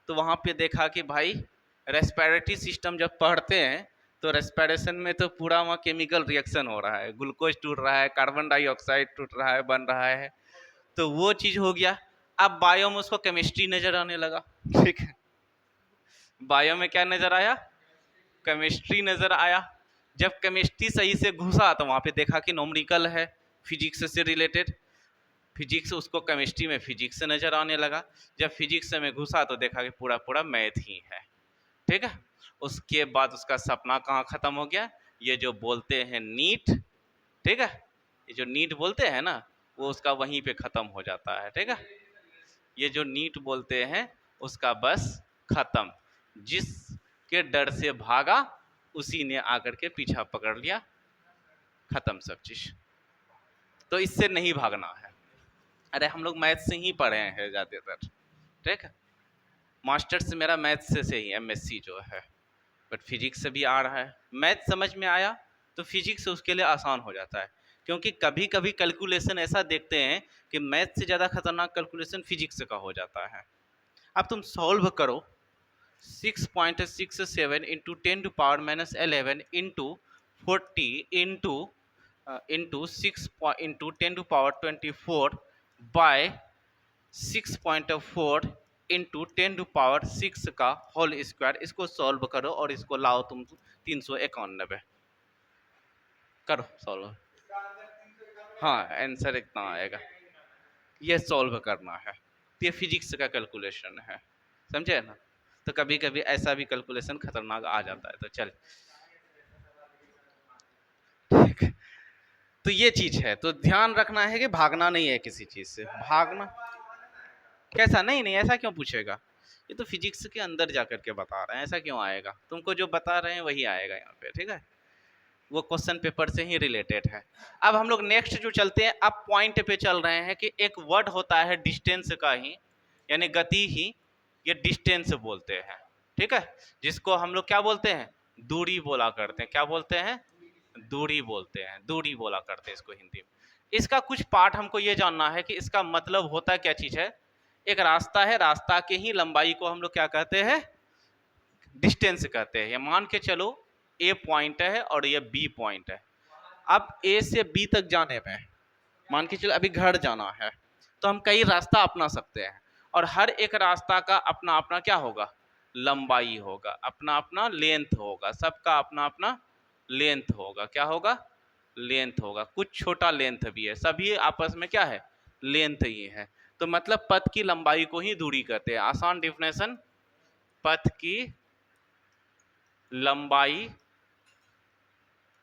तो वहाँ पे देखा कि भाई रेस्पिरेटरी सिस्टम जब पढ़ते हैं तो रेस्पिरेशन में तो पूरा वहाँ केमिकल रिएक्शन हो रहा है, ग्लूकोज टूट रहा है, कार्बन डाइऑक्साइड टूट रहा है, बन रहा है, तो वो चीज़ हो गया। अब बायो में उसको केमिस्ट्री नज़र आने लगा, ठीक है, बायो में क्या नज़र आया, केमिस्ट्री नज़र आया। जब केमिस्ट्री सही से घुसा तो वहाँ पे देखा कि न्यूमेरिकल है, फिजिक्स से रिलेटेड, फिजिक्स उसको केमिस्ट्री में फिजिक्स से नज़र आने लगा। जब फिजिक्स में घुसा तो देखा कि पूरा पूरा मैथ ही है, ठीक है। उसके बाद उसका सपना कहाँ ख़त्म हो गया, ये जो बोलते हैं नीट, ठीक है, ये जो नीट बोलते हैं ना, वो उसका वहीं पे ख़त्म हो जाता है, ठीक है। ये जो नीट बोलते हैं उसका बस ख़त्म, जिसके डर से भागा उसी ने आकर के पीछा पकड़ लिया, ख़त्म सब चीज़। तो इससे नहीं भागना है। अरे हम लोग मैथ से ही पढ़े हैं ज़्यादातर, ठीक है, मास्टर्स मेरा मैथ से ही, एमएससी जो है, बट फिजिक्स से भी आ रहा है। मैथ समझ में आया तो फिजिक्स उसके लिए आसान हो जाता है, क्योंकि कभी कभी कैलकुलेशन ऐसा देखते हैं कि मैथ से ज़्यादा खतरनाक कैलकुलेशन फिजिक्स का हो जाता है। अब तुम सॉल्व करो, 6.67 into 10⁻11 into 40 into 6 into 10⁻24 by 6.4 into 10⁻6 का होल स्क्वायर, इसको सॉल्व करो और इसको लाओ तुम 391, करो सॉल्व, हाँ आंसर इतना आएगा, ये सॉल्व करना है, ये फिजिक्स का कैलकुलेशन है, समझे ना। तो कभी कभी ऐसा भी कैलकुलेशन खतरनाक आ जाता है, तो चल ठीक है। तो ये चीज है, तो ध्यान रखना है कि भागना नहीं है किसी चीज से, भागना कैसा, नहीं नहीं ऐसा क्यों पूछेगा, ये तो फिजिक्स के अंदर जाकर के बता रहे हैं, ऐसा क्यों आएगा, तुमको जो बता रहे हैं वही आएगा यहाँ पे, ठीक है, वो क्वेश्चन पेपर से ही रिलेटेड है। अब हम लोग नेक्स्ट जो चलते हैं, अब पॉइंट पे चल रहे हैं कि एक वर्ड होता है डिस्टेंस का ही, यानी गति ही, ये डिस्टेंस बोलते हैं, ठीक है, जिसको हम लोग क्या बोलते हैं, दूरी बोला करते हैं, क्या बोलते हैं, दूरी बोलते हैं, दूरी बोला करते हैं इसको हिंदी में। इसका कुछ पार्ट हमको ये जानना है कि इसका मतलब होता क्या चीज है। एक रास्ता है, रास्ता के ही लंबाई को हम लोग क्या कहते हैं, डिस्टेंस कहते हैं। ये मान के चलो ए पॉइंट है और ये बी पॉइंट है। अब ए से बी तक जाने में मान के चलो अभी घर जाना है, तो हम कई रास्ता अपना सकते हैं और हर एक रास्ता का अपना अपना क्या होगा, लंबाई होगा, अपना अपना लेंथ होगा, सबका अपना अपना लेंथ होगा। क्या होगा, लेंथ होगा। कुछ छोटा लेंथ भी है, सभी आपस में क्या है, लेंथ ही है। तो मतलब पथ की लंबाई को ही दूरी कहते हैं। आसान डिफिनेशन, पथ की लंबाई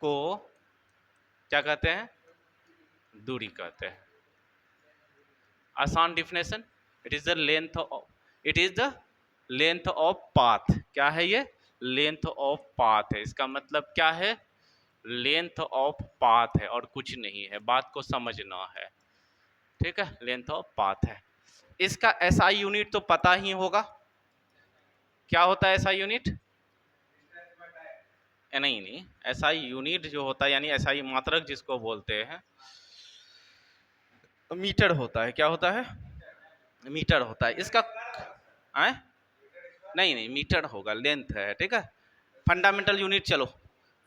को क्या कहते हैं, दूरी कहते हैं। आसान definition, it is the length of, it is the length of path. क्या है ये, लेंथ ऑफ पाथ है। इसका मतलब क्या है, लेंथ ऑफ पाथ है और कुछ नहीं है, बात को समझना है। ठीक है, लेंथ ऑफ पाथ है। इसका एसआई यूनिट तो पता ही होगा, क्या होता है एसआई यूनिट, नहीं नहीं, एसआई यूनिट जो होता है यानी एसआई मात्रक जिसको बोलते हैं, मीटर होता है। क्या होता है, मीटर होता है इसका। आए, नहीं नहीं, मीटर होगा, लेंथ है। ठीक है, फंडामेंटल यूनिट चलो,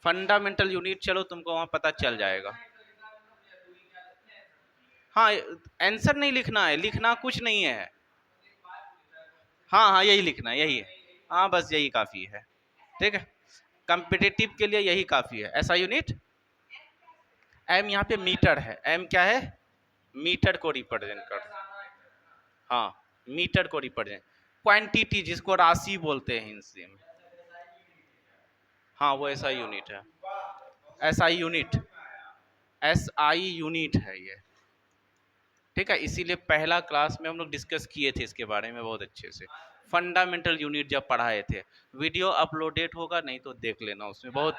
फंडामेंटल यूनिट चलो, तुमको वहां पता चल जाएगा। हाँ, आंसर नहीं लिखना है, लिखना कुछ नहीं है। हाँ हाँ, यही लिखना है, यही है। हाँ बस यही काफी है। ठीक है, कंपिटिटिव के लिए यही काफी है। ऐसा यूनिट एम, यहाँ पे मीटर है। एम क्या है, मीटर को रिप्रेजेंट कर, हाँ मीटर को रिप्रेजेंट, क्वांटिटी जिसको राशि बोलते हैं हिंदी में। हाँ वो ऐसा यूनिट है, ऐसा यूनिट, एस आई यूनिट है ये। ठीक है, इसीलिए पहला क्लास में हम लोग डिस्कस किए थे इसके बारे में बहुत अच्छे से। फंडामेंटल यूनिट जब पढ़ाए थे, वीडियो अपलोडेड होगा, नहीं तो देख लेना, उसमें बहुत।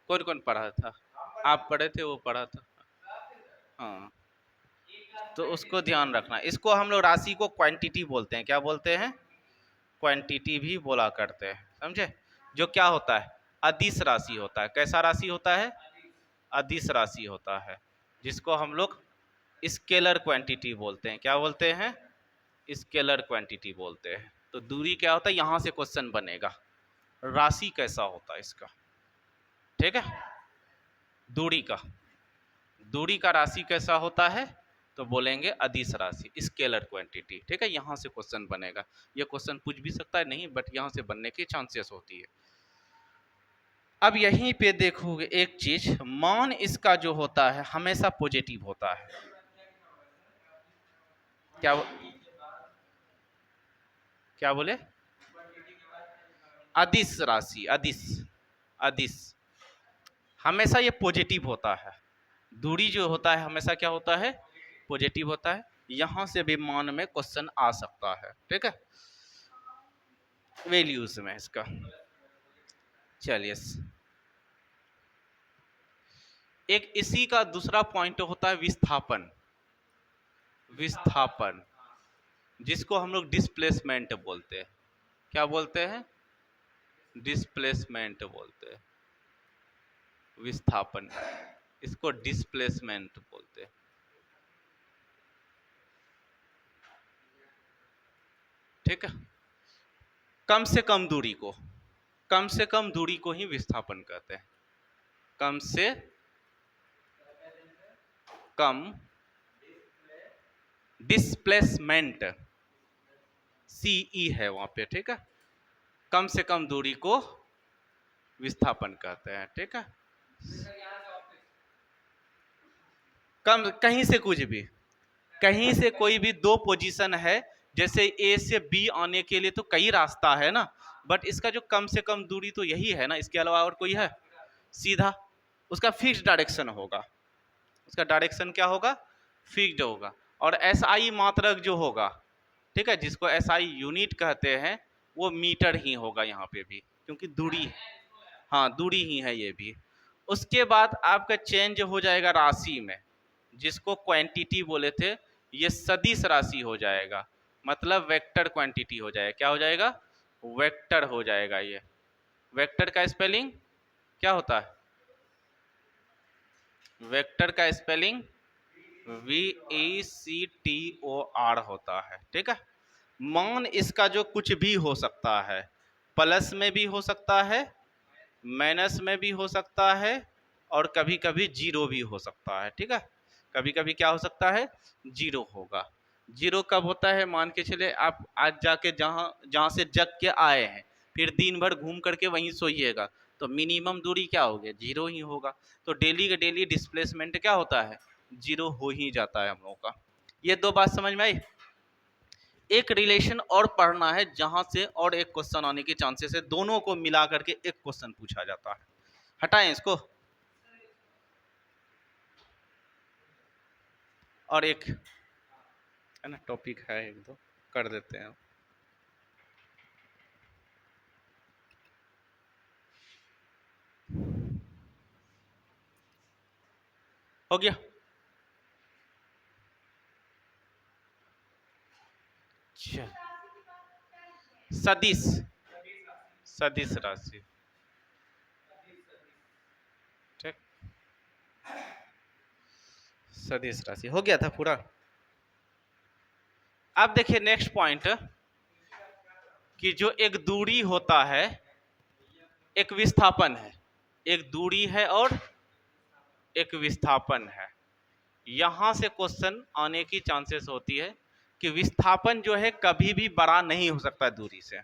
कौन कौन पढ़ा था, आप पढ़े थे, वो पढ़ा था। हाँ, तो उसको ध्यान रखना। इसको हम लोग राशि को क्वांटिटी बोलते हैं। क्या बोलते हैं, क्वांटिटी भी बोला करते हैं, समझे। जो क्या होता है, अदिश राशि होता है। कैसा राशि होता है, अदिश राशि होता है, जिसको हम लोग स्केलर क्वांटिटी बोलते हैं। क्या बोलते हैं, स्केलर क्वांटिटी बोलते हैं। तो दूरी क्या होता है, यहाँ से क्वेश्चन बनेगा, राशि कैसा होता है इसका। ठीक है, दूरी का, दूरी का राशि कैसा होता है, तो बोलेंगे अदिश राशि, स्केलर क्वांटिटी। ठीक है, यहाँ से क्वेश्चन बनेगा। ये क्वेश्चन पूछ भी सकता है, नहीं, बट यहाँ से बनने की चांसेस होती है। अब यहीं पे देखोगे एक चीज, मान इसका जो होता है हमेशा पॉजिटिव होता है। क्या, क्या बोले, अदिश राशि, अदिश, अदिश हमेशा ये पॉजिटिव होता है। दूरी जो होता है हमेशा क्या होता है, पॉजिटिव होता है। यहां से भी मान में क्वेश्चन आ सकता है। ठीक है, वैल्यूज में इसका। चलिए, एक इसी का दूसरा पॉइंट होता है विस्थापन, विस्थापन जिसको हम लोग डिस्प्लेसमेंट बोलते हैं। क्या बोलते हैं, डिस्प्लेसमेंट बोलते हैं, विस्थापन, इसको डिस्प्लेसमेंट बोलते हैं। ठीक है, कम से कम दूरी को, कम से कम दूरी को ही विस्थापन कहते हैं। कम से कम, डिस्प्लेसमेंट, सीई है वहां पे। ठीक है, कम से कम दूरी को विस्थापन कहते हैं। ठीक है, कम, कहीं से कुछ भी, कहीं से कोई भी दो पोजीशन है, जैसे ए से बी आने के लिए तो कई रास्ता है ना, बट इसका जो कम से कम दूरी तो यही है ना, इसके अलावा और कोई है, सीधा उसका फिक्स डायरेक्शन होगा, उसका डायरेक्शन क्या होगा, फिक्स्ड होगा। और एस आई मात्रक जो होगा, ठीक है, जिसको एस आई यूनिट कहते हैं, वो मीटर ही होगा यहाँ पे भी, क्योंकि दूरी, हाँ दूरी ही है ये भी। उसके बाद आपका चेंज हो जाएगा राशि में, जिसको क्वांटिटी बोले थे, ये सदिश राशि हो जाएगा, मतलब वेक्टर क्वांटिटी हो जाएगा। क्या हो जाएगा, वेक्टर हो जाएगा ये। वेक्टर का स्पेलिंग क्या होता है, वेक्टर का स्पेलिंग VECTOR होता है, ठीक है। मान इसका जो कुछ भी हो सकता है, प्लस में भी हो सकता है, माइनस में भी हो सकता है, और कभी कभी जीरो भी हो सकता है, ठीक है। कभी कभी क्या हो सकता है, जीरो होगा। जीरो कब होता है, मान के चले आप आज जाके जहाँ से जग के आए हैं, फिर दिन भर घूम करके वहीं सोइएगा, तो मिनिमम दूरी क्या होगी, जीरो ही होगा। तो डेली का डेली डिस्प्लेसमेंट क्या होता है, जीरो हो ही जाता है हम लोगों का। ये दो बात समझ में आई। एक रिलेशन और पढ़ना है जहां से और एक क्वेश्चन आने के चांसेस है, दोनों को मिला करके एक क्वेश्चन पूछा जाता है। हटाएं इसको, और एक है ना टॉपिक है, एक दो कर देते हैं। हो गया, चल सदिश, सदिश राशि, ठीक, सदिश राशि हो गया था पूरा। अब देखिए नेक्स्ट पॉइंट, कि जो एक दूरी होता है, एक विस्थापन है, एक दूरी है और एक विस्थापन है। यहां से क्वेश्चन आने की चांसेस होती है कि विस्थापन जो है कभी भी बड़ा नहीं हो सकता दूरी से।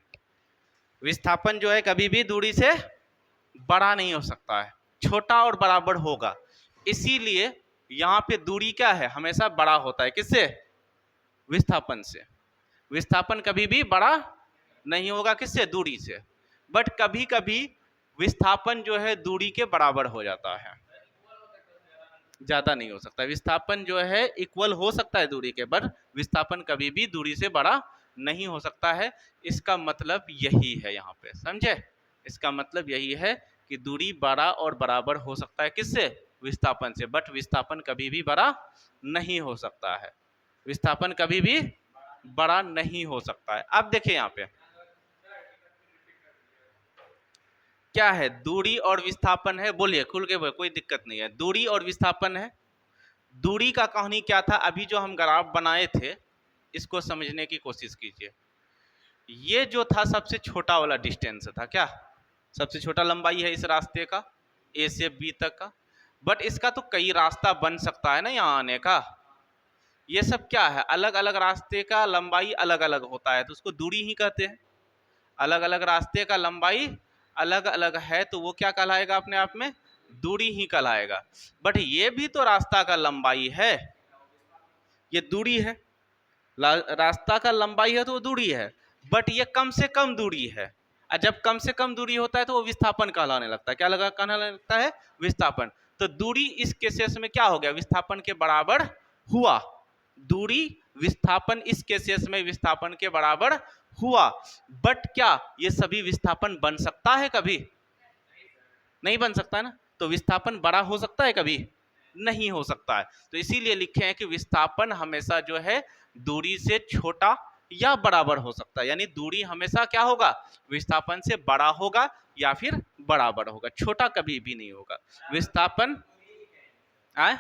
विस्थापन जो है कभी भी दूरी से बड़ा नहीं हो सकता है, छोटा और बराबर होगा। इसीलिए यहाँ पे दूरी क्या है, हमेशा बड़ा होता है, किससे, विस्थापन से। विस्थापन कभी भी बड़ा नहीं होगा, किससे, दूरी से। बट कभी कभी विस्थापन जो है दूरी के बराबर हो जाता है, ज्यादा नहीं हो सकता। विस्थापन जो है इक्वल हो सकता है दूरी के, बट विस्थापन कभी भी दूरी से बड़ा नहीं हो सकता है। इसका मतलब यही है, यहाँ पे समझे, इसका मतलब यही है कि दूरी बड़ा और बराबर हो सकता है, किससे, विस्थापन से, बट विस्थापन कभी भी बड़ा नहीं हो सकता है। विस्थापन कभी भी बड़ा नहीं हो सकता है। अब देखिए यहाँ पे क्या है, दूरी और विस्थापन है, बोलिए खुल के बोलिए, कोई दिक्कत नहीं है। दूरी और विस्थापन है। दूरी का कहानी क्या था, अभी जो हम ग्राफ बनाए थे, इसको समझने की कोशिश कीजिए। ये जो था सबसे छोटा वाला डिस्टेंस था, क्या सबसे छोटा लंबाई है इस रास्ते का, ए से बी तक का। बट इसका तो कई रास्ता बन सकता है ना यहाँ आने का। ये सब क्या है, अलग अलग रास्ते का लंबाई अलग अलग होता है, तो उसको दूरी ही कहते हैं। अलग अलग रास्ते का लंबाई अलग अलग है, तो वो क्या कहलाएगा, अपने आप में दूरी ही कहलाएगा। बट ये भी तो रास्ता का लंबाई है, ये दूरी है। रास्ता का लंबाई है तो वो दूरी है, बट ये कम से कम दूरी है। और जब कम से कम दूरी होता है तो वो विस्थापन कहलाने लगता है। क्या लगा कहलाने लगता है, विस्थापन। तो दूरी इस केसेस में क्या हो गया, विस्थापन के बराबर हुआ। दूरी विस्थापन इस केसेस में विस्थापन के बराबर हुआ। बट क्या ये सभी विस्थापन बन सकता है, कभी नहीं बन सकता है ना। तो विस्थापन बड़ा हो सकता है, कभी नहीं हो सकता है। तो इसीलिए लिखे हैं कि विस्थापन हमेशा जो है दूरी से छोटा या बराबर हो सकता है। यानी दूरी हमेशा क्या होगा, विस्थापन से बड़ा होगा या फिर बराबर होगा, छोटा कभी भी नहीं होगा। विस्थापन आए,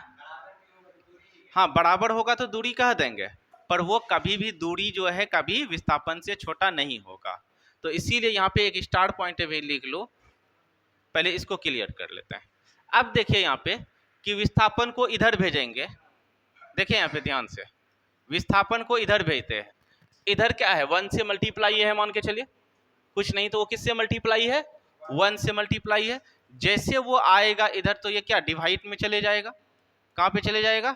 हाँ बराबर होगा तो दूरी कह देंगे, पर वो कभी भी दूरी जो है कभी विस्थापन से छोटा नहीं होगा। तो इसीलिए यहाँ पे एक स्टार पॉइंट है, लिख लो। पहले इसको क्लियर कर लेते हैं। अब देखिए यहाँ पे कि विस्थापन को इधर भेजेंगे। देखिए यहाँ पे ध्यान से, विस्थापन को इधर भेजते हैं। इधर क्या है, 1 से मल्टीप्लाई है, मान के चलिए। कुछ नहीं तो वो किससे मल्टीप्लाई है, 1 से मल्टीप्लाई है। जैसे वो आएगा इधर तो ये क्या डिवाइड में चले जाएगा। कहाँ पे चले जाएगा,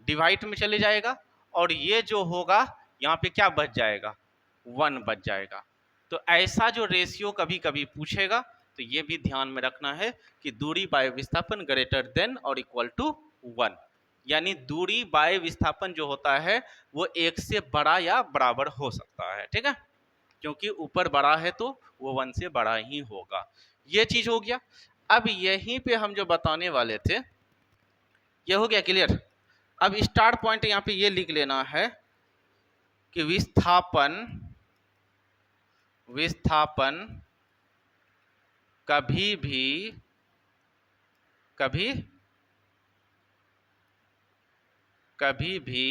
डिवाइड में चले जाएगा। और ये जो होगा यहाँ पे क्या बच जाएगा, 1 बच जाएगा। तो ऐसा जो रेशियो कभी कभी पूछेगा तो ये भी ध्यान में रखना है कि दूरी बाय विस्थापन ग्रेटर देन और इक्वल टू 1। यानी दूरी बाय विस्थापन जो होता है वो 1 से बड़ा या बराबर हो सकता है, ठीक है। क्योंकि ऊपर बड़ा है तो वो 1 से बड़ा ही होगा। ये चीज हो गया। अब यहीं पे हम जो बताने वाले थे ये हो गया क्लियर। अब स्टार्ट पॉइंट यहाँ पे ये लिख लेना है कि विस्थापन विस्थापन कभी भी कभी भी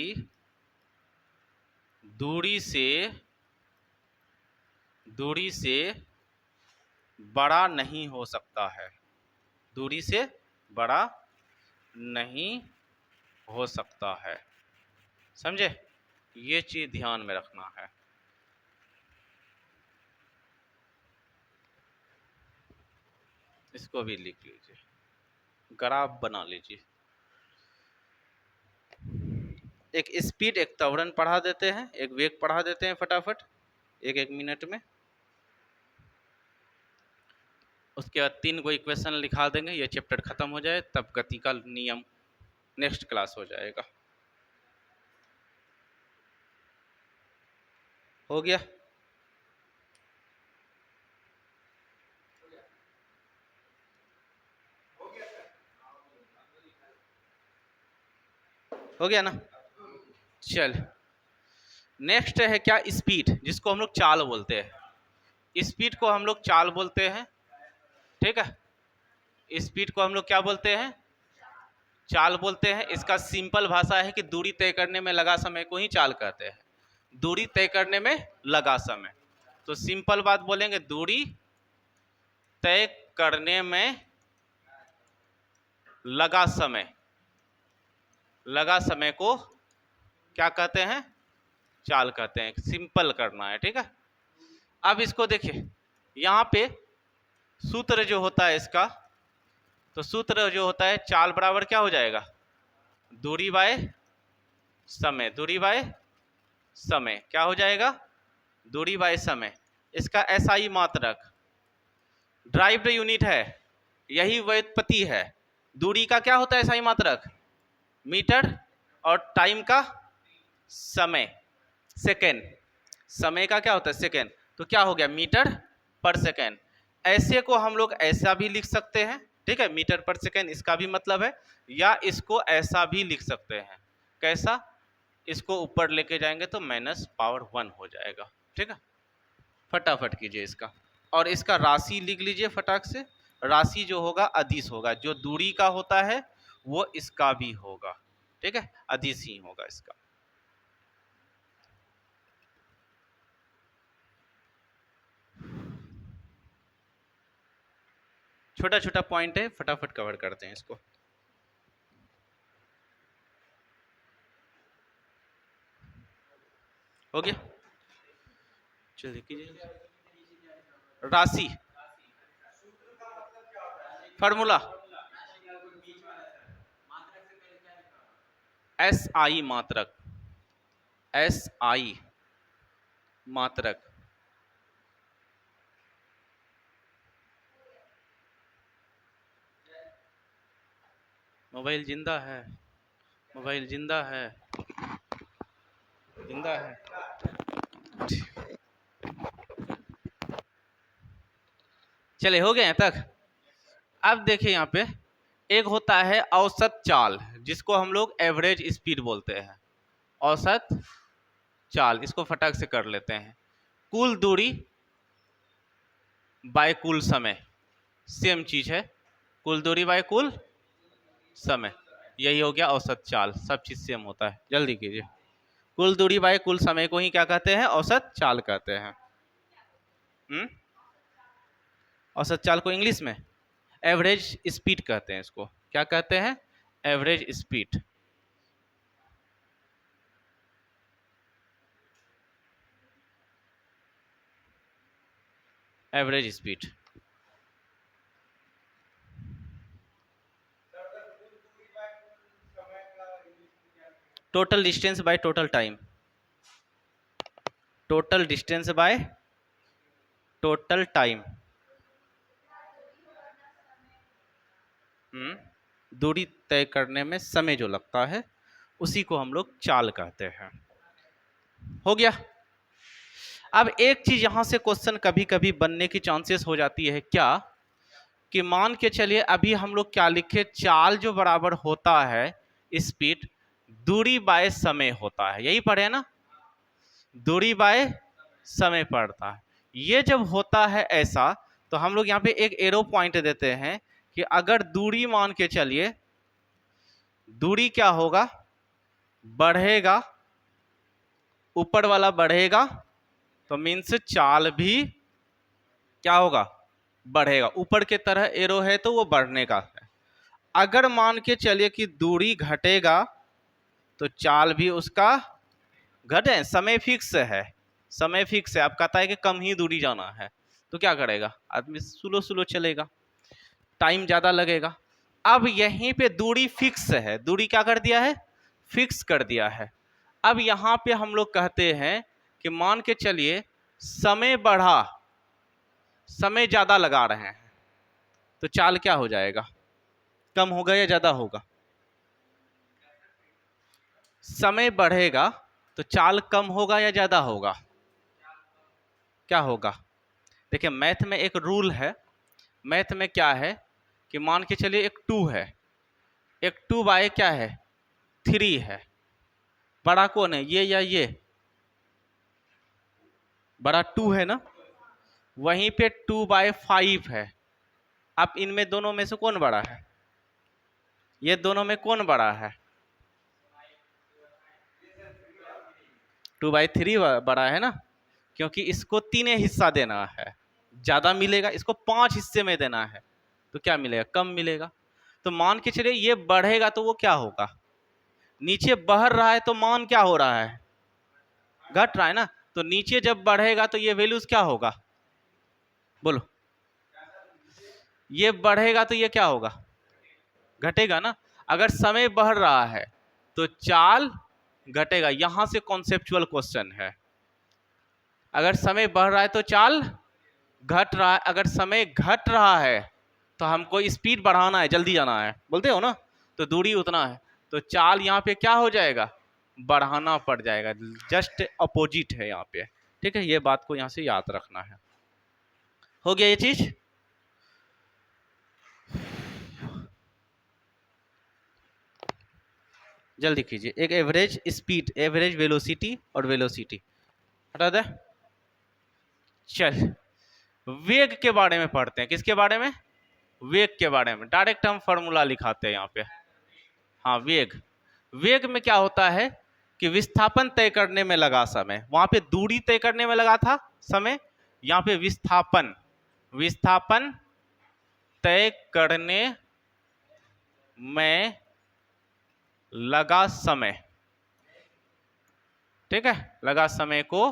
दूरी से बड़ा नहीं हो सकता है, दूरी से बड़ा नहीं हो सकता है। समझे? ये चीज ध्यान में रखना है। इसको भी लिख लीजिए, ग्राफ बना लीजिए। एक स्पीड, एक त्वरण पढ़ा देते हैं, एक वेग पढ़ा देते हैं फटाफट, एक एक मिनट में। उसके बाद 3 को इक्वेशन लिखा देंगे, ये चैप्टर खत्म हो जाए, तब गति का नियम नेक्स्ट क्लास हो जाएगा। हो गया? हो गया ना? चल, नेक्स्ट है क्या? स्पीड, जिसको हम लोग चाल बोलते हैं। स्पीड को हम लोग चाल बोलते हैं, ठीक है। स्पीड को हम लोग क्या बोलते हैं? चाल बोलते हैं। इसका सिंपल भाषा है कि दूरी तय करने में लगा समय को ही चाल कहते हैं। दूरी तय करने में लगा समय, तो सिंपल बात बोलेंगे, दूरी तय करने में लगा समय, लगा समय को क्या कहते हैं? चाल कहते हैं। सिंपल करना है, ठीक है। अब इसको देखिए, यहाँ पे सूत्र जो होता है इसका, तो सूत्र जो होता है चाल बराबर क्या हो जाएगा? दूरी बाय समय, दूरी बाय समय क्या हो जाएगा? दूरी बाय समय। इसका एसआई मात्रक ड्राइव्ड यूनिट है, यही व्युत्पत्ति है। दूरी का क्या होता है एसआई मात्रक? मीटर, और टाइम का समय, सेकेंड। समय का क्या होता है? सेकेंड। तो क्या हो गया? मीटर पर सेकेंड। ऐसे को हम लोग ऐसा भी लिख सकते हैं, ठीक है, मीटर पर सेकेंड इसका भी मतलब है, या इसको ऐसा भी लिख सकते हैं। कैसा? इसको ऊपर लेके जाएंगे तो -1 हो जाएगा, ठीक है। फटाफट कीजिए इसका, और इसका राशि लिख लीजिए फटाक से। राशि जो होगा अदिश होगा, जो दूरी का होता है वो इसका भी होगा, ठीक है, अदिश ही होगा इसका। छोटा छोटा पॉइंट है, फटाफट कवर करते हैं इसको। हो गया? चलिए कीजिए। राशि, फार्मूला एस आई मात्रक, एस आई मात्रक। मोबाइल जिंदा है, मोबाइल जिंदा है, जिंदा है। चले, हो गए हैं तक? अब देखिए यहाँ पे एक होता है औसत चाल, जिसको हम लोग एवरेज स्पीड बोलते हैं। औसत चाल, इसको फटाक से कर लेते हैं। कुल दूरी बाय कुल समय, सेम चीज है। कुल दूरी बाय कुल समय, यही हो गया औसत चाल। सब चीज सेम होता है, जल्दी कीजिए। कुल दूरी बाय कुल समय को ही क्या कहते हैं? औसत चाल कहते हैं। औसत चाल को इंग्लिश में एवरेज स्पीड कहते हैं। इसको क्या कहते हैं? Average speed. Average speed. Total distance by total time, total distance by total time. दूरी तय करने में समय जो लगता है उसी को हम लोग चाल कहते हैं। हो गया? अब एक चीज यहां से क्वेश्चन कभी कभी बनने की चांसेस हो जाती है, क्या कि मान के चलिए अभी हम लोग क्या लिखे, चाल जो बराबर होता है स्पीड दूरी बाय समय होता है, यही पढ़े ना, दूरी बाय समय पड़ता है। ये जब होता है ऐसा, तो हम लोग यहाँ पे एक एरो पॉइंट देते हैं कि अगर दूरी मान के चलिए, दूरी क्या होगा? बढ़ेगा, ऊपर वाला बढ़ेगा तो मीन्स चाल भी क्या होगा, बढ़ेगा। ऊपर के तरह एरो है तो वो बढ़ने का है। अगर मान के चलिए कि दूरी घटेगा तो चाल भी उसका घटे। समय फिक्स है, समय फिक्स है। आप कहता है कि कम ही दूरी जाना है तो क्या करेगा आदमी, स्लो स्लो चलेगा, टाइम ज्यादा लगेगा। अब यहीं पे दूरी फिक्स है, दूरी क्या कर दिया है, फिक्स कर दिया है। अब यहाँ पे हम लोग कहते हैं कि मान के चलिए समय बढ़ा, समय ज्यादा लगा रहे हैं तो चाल क्या हो जाएगा, कम होगा या ज्यादा होगा। समय बढ़ेगा तो चाल कम होगा या ज्यादा होगा, क्या होगा। देखिए मैथ में एक रूल है, मैथ में क्या है कि मान के चलिए एक 2 है, एक 2 बाय क्या है 3 है। बड़ा कौन है, ये या ये, बड़ा 2 है ना। वहीं पे 2/5 है। अब इनमें दोनों में से कौन बड़ा है, ये दोनों में कौन बड़ा है, 2/3 बड़ा है ना, क्योंकि इसको 3 हिस्सा देना है, ज्यादा मिलेगा। इसको 5 हिस्से में देना है तो क्या मिलेगा, कम मिलेगा। तो मान के चलिए ये बढ़ेगा तो वो क्या होगा, नीचे बढ़ रहा है तो मान क्या हो रहा है, घट रहा है ना। तो नीचे जब बढ़ेगा तो ये वैल्यूज क्या होगा, बोलो, ये बढ़ेगा तो ये क्या होगा, घटेगा ना। अगर समय बढ़ रहा है तो चाल घटेगा। यहां से कॉन्सेप्चुअल क्वेश्चन है, अगर समय बढ़ रहा है तो चाल घट रहा है, अगर समय घट रहा है तो हमको स्पीड बढ़ाना है, जल्दी जाना है, बोलते हो ना, तो दूरी उतना है तो चाल यहाँ पे क्या हो जाएगा, बढ़ाना पड़ जाएगा। जस्ट अपोजिट है यहाँ पे, ठीक है। ये बात को यहाँ से याद रखना है। हो गया ये चीज। जल्दी कीजिए, एक एवरेज स्पीड, एवरेज वेलोसिटी और वेलोसिटी हटा दे। चल वेग के बारे में पढ़ते हैं, किसके बारे में, वेग के बारे में। डायरेक्ट हम फॉर्मूला लिखाते हैं यहाँ पे। हाँ वेग, वेग में क्या होता है कि विस्थापन तय करने में लगा समय, वहां पे दूरी तय करने में लगा था समय, यहाँ पे विस्थापन, विस्थापन तय करने में लगा समय, ठीक है। लगा समय को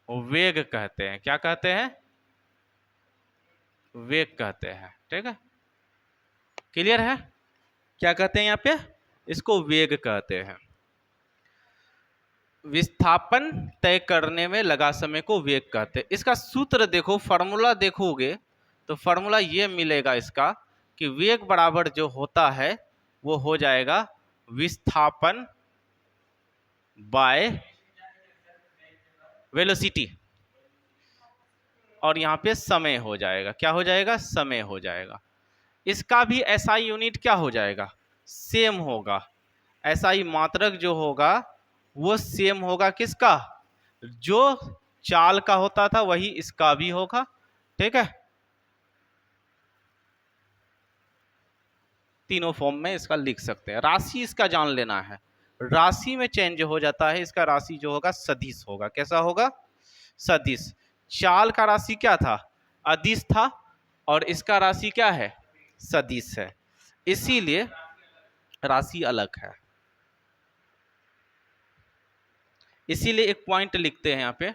वेग कहते हैं, क्या कहते हैं, वेग कहते हैं, ठीक है। क्लियर है, क्या कहते हैं यहाँ पे, इसको वेग कहते हैं। विस्थापन तय करने में लगा समय को वेग कहते हैं। इसका सूत्र देखो, फॉर्मूला देखोगे तो फॉर्मूला ये मिलेगा इसका कि वेग बराबर जो होता है वो हो जाएगा विस्थापन बाय वेलोसिटी, और यहाँ पे समय हो जाएगा, क्या हो जाएगा, समय हो जाएगा। इसका भी एसआई यूनिट क्या हो जाएगा, सेम होगा। एसआई मात्रक जो होगा वो सेम होगा, किसका, जो चाल का होता था वही इसका भी होगा, ठीक है। तीनों फॉर्म में इसका लिख सकते हैं। राशि इसका जान लेना है, राशि में चेंज हो जाता है, इसका राशि जो होगा सदिश होगा। कैसा होगा, सदिश। चाल का राशि क्या था, अदिश था, और इसका राशि क्या है, सदिश है, इसीलिए राशि अलग है। इसीलिए एक पॉइंट लिखते हैं यहाँ पे,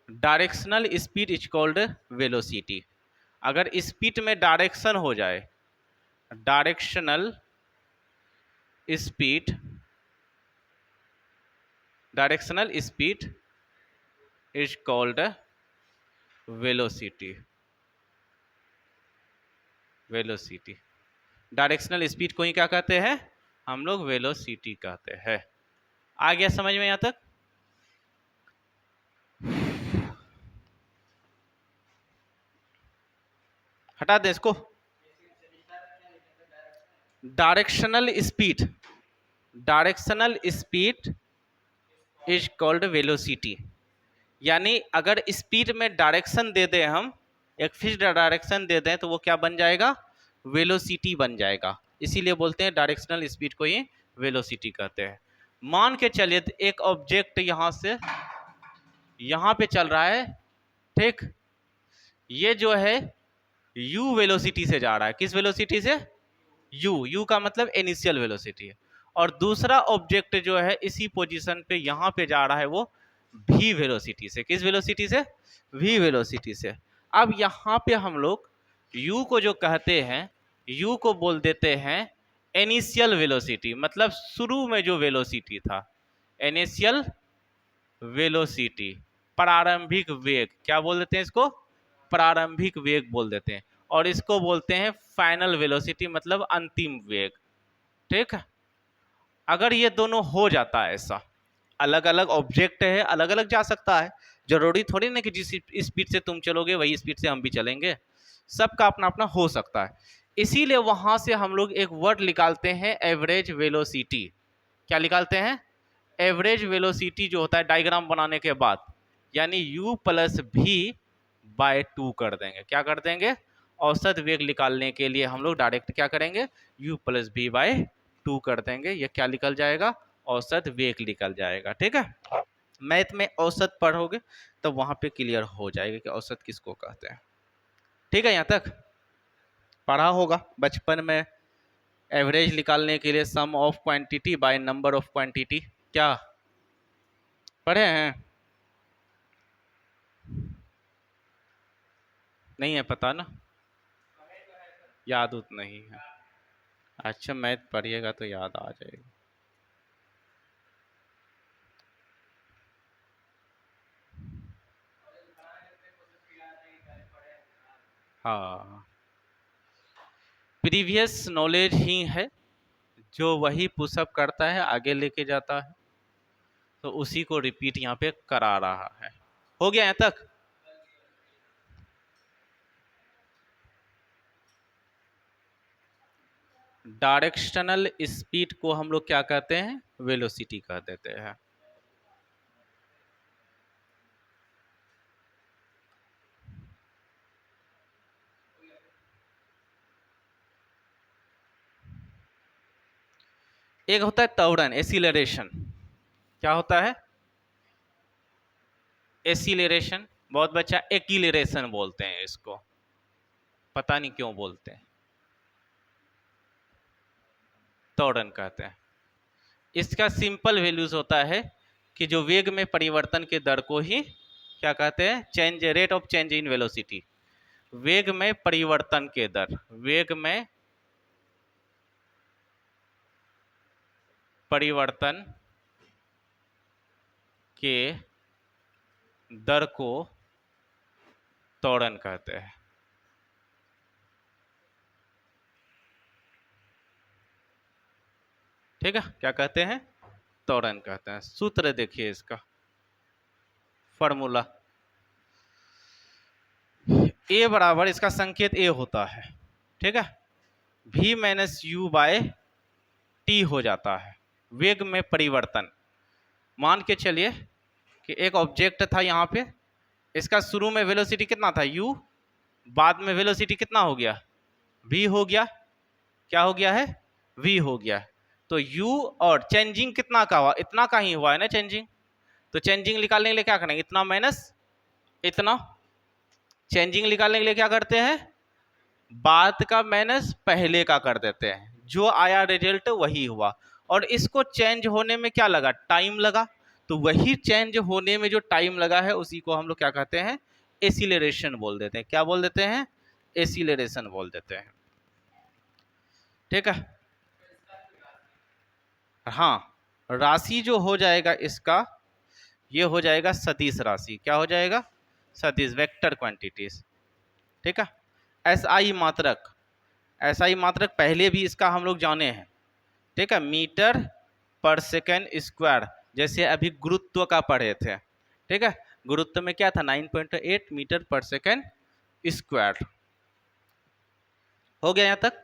directional speed is called velocity. अगर स्पीड में डायरेक्शन हो जाए, directional speed, directional speed is called velocity, velocity. Directional speed को ही क्या कहते हैं, हम लोग वेलोसिटी कहते हैं। आ गया समझ में यहां तक। हटा दें इसको। Directional speed, directional speed is called velocity. यानी अगर स्पीड में डायरेक्शन दे दें हम, एक फिक्स्ड डायरेक्शन दे दें तो वो क्या बन जाएगा, वेलोसिटी बन जाएगा। इसीलिए बोलते हैं डायरेक्शनल स्पीड को ही वेलोसिटी कहते हैं। मान के चलिए एक ऑब्जेक्ट यहां से यहां पे चल रहा है, ठीक, ये जो है u वेलोसिटी से जा रहा है। किस वेलोसिटी से? u का मतलब इनिशियल वेलोसिटी है। और दूसरा ऑब्जेक्ट जो है इसी पोजीशन पे यहां पे जा रहा है वो v वेलोसिटी से। किस वेलोसिटी से? v वेलोसिटी से। अब यहां पे हम लोग u को जो कहते हैं, u को बोल देते हैं इनिशियल वेलोसिटी, मतलब शुरू में जो वेलोसिटी था, इनिशियल वेलोसिटी, प्रारंभिक वेग। क्या बोल देते हैं इसको? प्रारंभिक वेग बोल देते हैं। और इसको बोलते हैं फाइनल वेलोसिटी, मतलब अंतिम वेग। ठीक है, अगर ये दोनों हो जाता है, ऐसा अलग अलग ऑब्जेक्ट है, अलग अलग जा सकता है, जरूरी थोड़ी ना कि जिस स्पीड से तुम चलोगे वही स्पीड से हम भी चलेंगे, सबका अपना अपना हो सकता है। इसीलिए वहां से हम लोग एक वर्ड निकालते हैं एवरेज वेलोसिटी। क्या निकालते हैं? एवरेज वेलोसिटी जो होता है डायग्राम बनाने के बाद, यानी u प्लस भी बाय 2 कर देंगे। क्या कर देंगे? औसत वेग निकालने के लिए हम लोग डायरेक्ट क्या करेंगे? u प्लस भी बाय 2 कर देंगे। ये क्या निकल जाएगा? औसत वेग निकल जाएगा। ठीक है, मैथ में औसत पढ़ोगे तो वहां पे क्लियर हो जाएगा कि औसत किसको कहते हैं। ठीक है, यहाँ तक पढ़ा होगा बचपन में एवरेज निकालने के लिए sum of quantity by number of quantity. क्या पढ़े हैं? नहीं है पता ना, याद उतना नहीं है। अच्छा, मैथ पढ़िएगा तो याद आ जाएगा। हाँ, प्रीवियस नॉलेज ही है जो वही पुशअप करता है, आगे लेके जाता है, तो उसी को रिपीट यहाँ पे करा रहा है। हो गया यहाँ तक? डायरेक्शनल स्पीड को हम लोग क्या कहते हैं? वेलोसिटी कह देते हैं। एक होता है त्वरण, एसिलरेशन। क्या होता है? एसिलरेशन। बहुत बच्चा एक्सीलरेशन बोलते हैं इसको, पता नहीं क्यों बोलते हैं, त्वरण कहते हैं। इसका सिंपल वैल्यूज होता है कि जो वेग में परिवर्तन के दर को ही क्या कहते हैं? Change, rate of change in velocity. वेग में परिवर्तन के दर, वेग में परिवर्तन के दर को त्वरण कहते हैं। ठीक है, क्या कहते हैं? त्वरण कहते हैं। सूत्र देखिए इसका, फॉर्मूला ए बराबर, इसका संकेत ए होता है, ठीक है, v minus u by t हो जाता है। वेग में परिवर्तन, मान के चलिए कि एक ऑब्जेक्ट था यहाँ पे, इसका शुरू में वेलोसिटी कितना था? u, बाद में वेलोसिटी कितना हो गया? v हो गया। क्या हो गया है? v हो गया। तो u और चेंजिंग कितना का हुआ? इतना का ही हुआ है ना चेंजिंग। तो चेंजिंग निकालने के लिए क्या करेंगे? इतना माइनस इतना। चेंजिंग निकालने के लिए क्या करते हैं? बाद का माइनस पहले का कर देते हैं, जो आया रिजल्ट वही हुआ। और इसको चेंज होने में क्या लगा? टाइम लगा। तो वही चेंज होने में जो टाइम लगा है उसी को हम लोग क्या कहते हैं? एसिलरेशन बोल देते हैं। क्या बोल देते हैं? एसिलरेशन बोल देते हैं। ठीक है, हाँ, राशि जो हो जाएगा इसका, ये हो जाएगा सदिश राशि। क्या हो जाएगा? सदिश, वेक्टर क्वांटिटीज। ठीक है, एसआई मात्रक, एसआई मात्रक पहले भी इसका हम लोग जाने हैं। ठीक है, मीटर पर सेकेंड स्क्वायर, जैसे अभी गुरुत्व का पढ़े थे। ठीक है, गुरुत्व में क्या था? 9.8 मीटर पर सेकेंड स्क्वायर। हो गया यहां तक?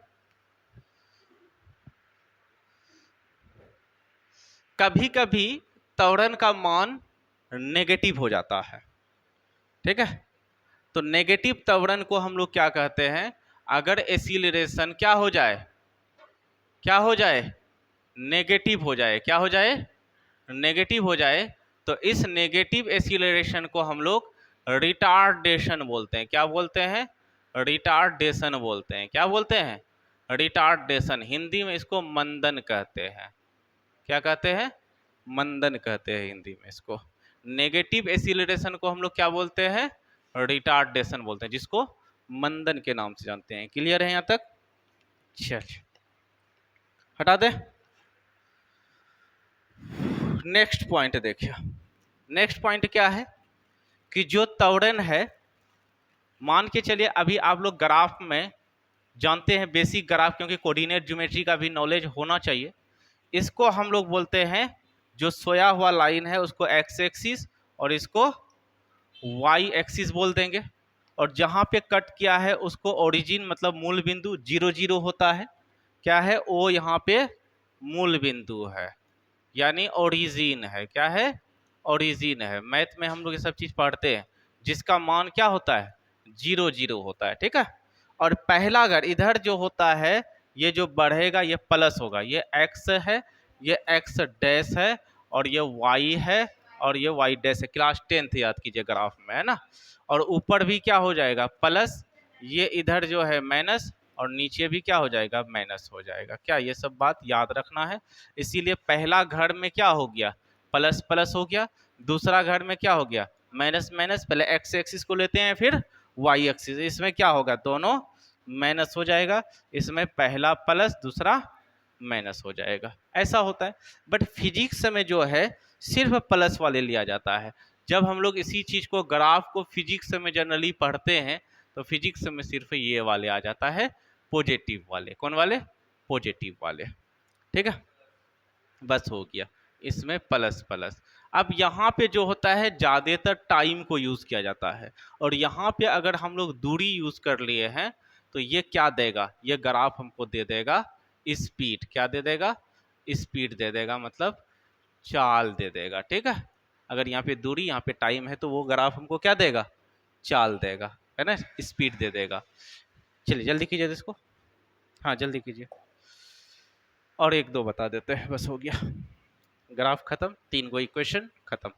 कभी कभी त्वरण का मान नेगेटिव हो जाता है। ठीक है, तो नेगेटिव त्वरण को हम लोग क्या कहते हैं? अगर एसिलरेशन क्या हो जाए? क्या हो जाए? नेगेटिव हो जाए। क्या हो जाए? नेगेटिव हो जाए तो इस नेगेटिव एक्सीलरेशन को हम लोग रिटार्डेशन बोलते हैं। क्या बोलते हैं? रिटार्डेशन बोलते हैं। क्या बोलते हैं? रिटार्डेशन। हिंदी में इसको मंदन कहते हैं। क्या कहते हैं? मंदन कहते हैं हिंदी में इसको। नेगेटिव एक्सीलरेशन को हम लोग क्या बोलते हैं? रिटार्डेशन बोलते हैं, जिसको मंदन के नाम से जानते हैं। क्लियर है यहाँ तक? चल हटा दे। नेक्स्ट पॉइंट देखिए। नेक्स्ट पॉइंट क्या है कि जो त्वरण है, मान के चलिए अभी आप लोग ग्राफ में जानते हैं, बेसिक ग्राफ, क्योंकि कोऑर्डिनेट ज्योमेट्री का भी नॉलेज होना चाहिए। इसको हम लोग बोलते हैं, जो सोया हुआ लाइन है उसको एक्स एक्सिस और इसको वाई एक्सिस बोल देंगे। और जहाँ पे कट किया है उसको ओरिजिन मतलब मूल बिंदु 0 0 होता है। क्या है? ओ यहाँ पे मूल बिंदु है, यानी ओरिजिन है। क्या है? ओरिजिन है। मैथ में हम लोग ये सब चीज़ पढ़ते हैं, जिसका मान क्या होता है? 0 0 होता है। ठीक है। और पहला घर इधर जो होता है, ये जो बढ़ेगा ये प्लस होगा। ये एक्स है, ये एक्स डैश है, और ये वाई है, और ये वाई डैश है। क्लास 10th याद कीजिए ग्राफ में, है ना। और ऊपर भी क्या हो जाएगा? प्लस। ये इधर जो है माइनस, और नीचे भी क्या हो जाएगा? माइनस हो जाएगा। क्या ये सब बात याद रखना है? इसीलिए पहला घर में क्या हो गया? प्लस प्लस हो गया। दूसरा घर में क्या हो गया? Minus minus. पहले एक्स एक्सिस को लेते हैं, फिर वाई एक्सिस। इसमें क्या होगा? दोनों माइनस हो जाएगा। इसमें पहला प्लस दूसरा माइनस हो जाएगा। ऐसा होता है। बट फिजिक्स में जो है सिर्फ प्लस वाले लिया जाता है। जब हम लोग इसी चीज को, ग्राफ को फिजिक्स में जनरली पढ़ते हैं, तो फिजिक्स में सिर्फ ये वाले आ जाता है, पॉजिटिव वाले। कौन वाले? पॉजिटिव वाले। ठीक है, बस हो गया। इसमें प्लस प्लस। अब यहाँ पे जो होता है ज़्यादातर टाइम को यूज़ किया जाता है, और यहाँ पे अगर हम लोग दूरी यूज़ कर लिए हैं तो ये क्या देगा? ये ग्राफ हमको दे देगा स्पीड। क्या दे देगा? स्पीड दे देगा, मतलब चाल दे देगा। ठीक है। अगर यहाँ पे दूरी, यहाँ पे टाइम है, तो वो ग्राफ हमको क्या देगा? चाल देगा, है ना, स्पीड दे देगा। चलिए जल्दी कीजिए इसको। हाँ जल्दी कीजिए। और एक दो बता देते हैं, बस हो गया। ग्राफ खत्म, 3 गो इक्वेशन खत्म।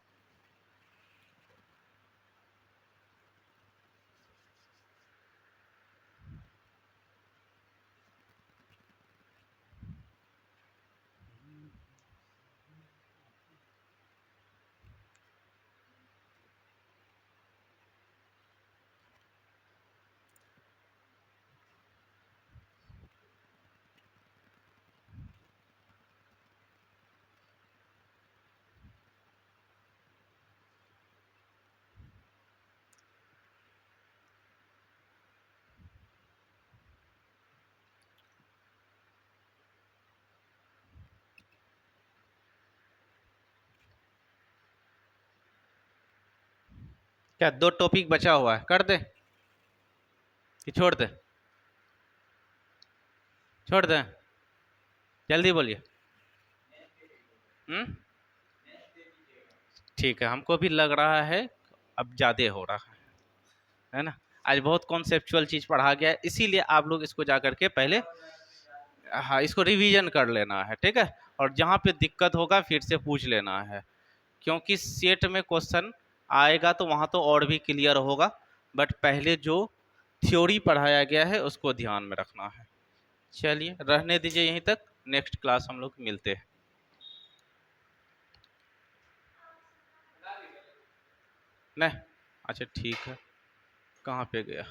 क्या 2 टॉपिक बचा हुआ है? कर दे कि छोड़ दे? छोड़ दे, जल्दी बोलिए। ठीक है, हमको भी लग रहा है अब ज़्यादा हो रहा है ना। आज बहुत कॉन्सेप्चुअल चीज़ पढ़ा गया है, इसीलिए आप लोग इसको जा करके पहले, हाँ, इसको रिवीजन कर लेना है। ठीक है। और जहाँ पे दिक्कत होगा फिर से पूछ लेना है, क्योंकि सेट में क्वेश्चन आएगा तो वहाँ तो और भी क्लियर होगा। बट पहले जो थ्योरी पढ़ाया गया है उसको ध्यान में रखना है। चलिए रहने दीजिए यहीं तक, नेक्स्ट क्लास हम लोग मिलते हैं। नहीं, अच्छा ठीक है। कहाँ पे गया?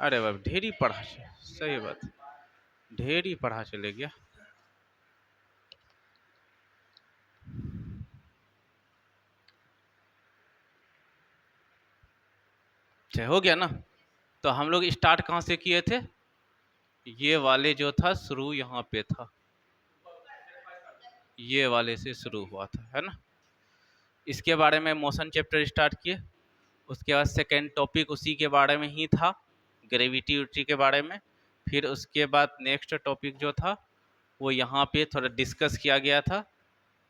अरे बाप, ढेरी पढ़ा। सही बात, ढेरी पढ़ा चले गया। अच्छा हो गया ना। तो हम लोग स्टार्ट कहाँ से किए थे? ये वाले जो था शुरू यहाँ पे था, ये वाले से शुरू हुआ था, है ना। इसके बारे में मोशन चैप्टर स्टार्ट किए। उसके बाद सेकेंड टॉपिक उसी के बारे में ही था, ग्रेविटी के बारे में। फिर उसके बाद नेक्स्ट टॉपिक जो था वो यहाँ पे थोड़ा डिस्कस किया गया था।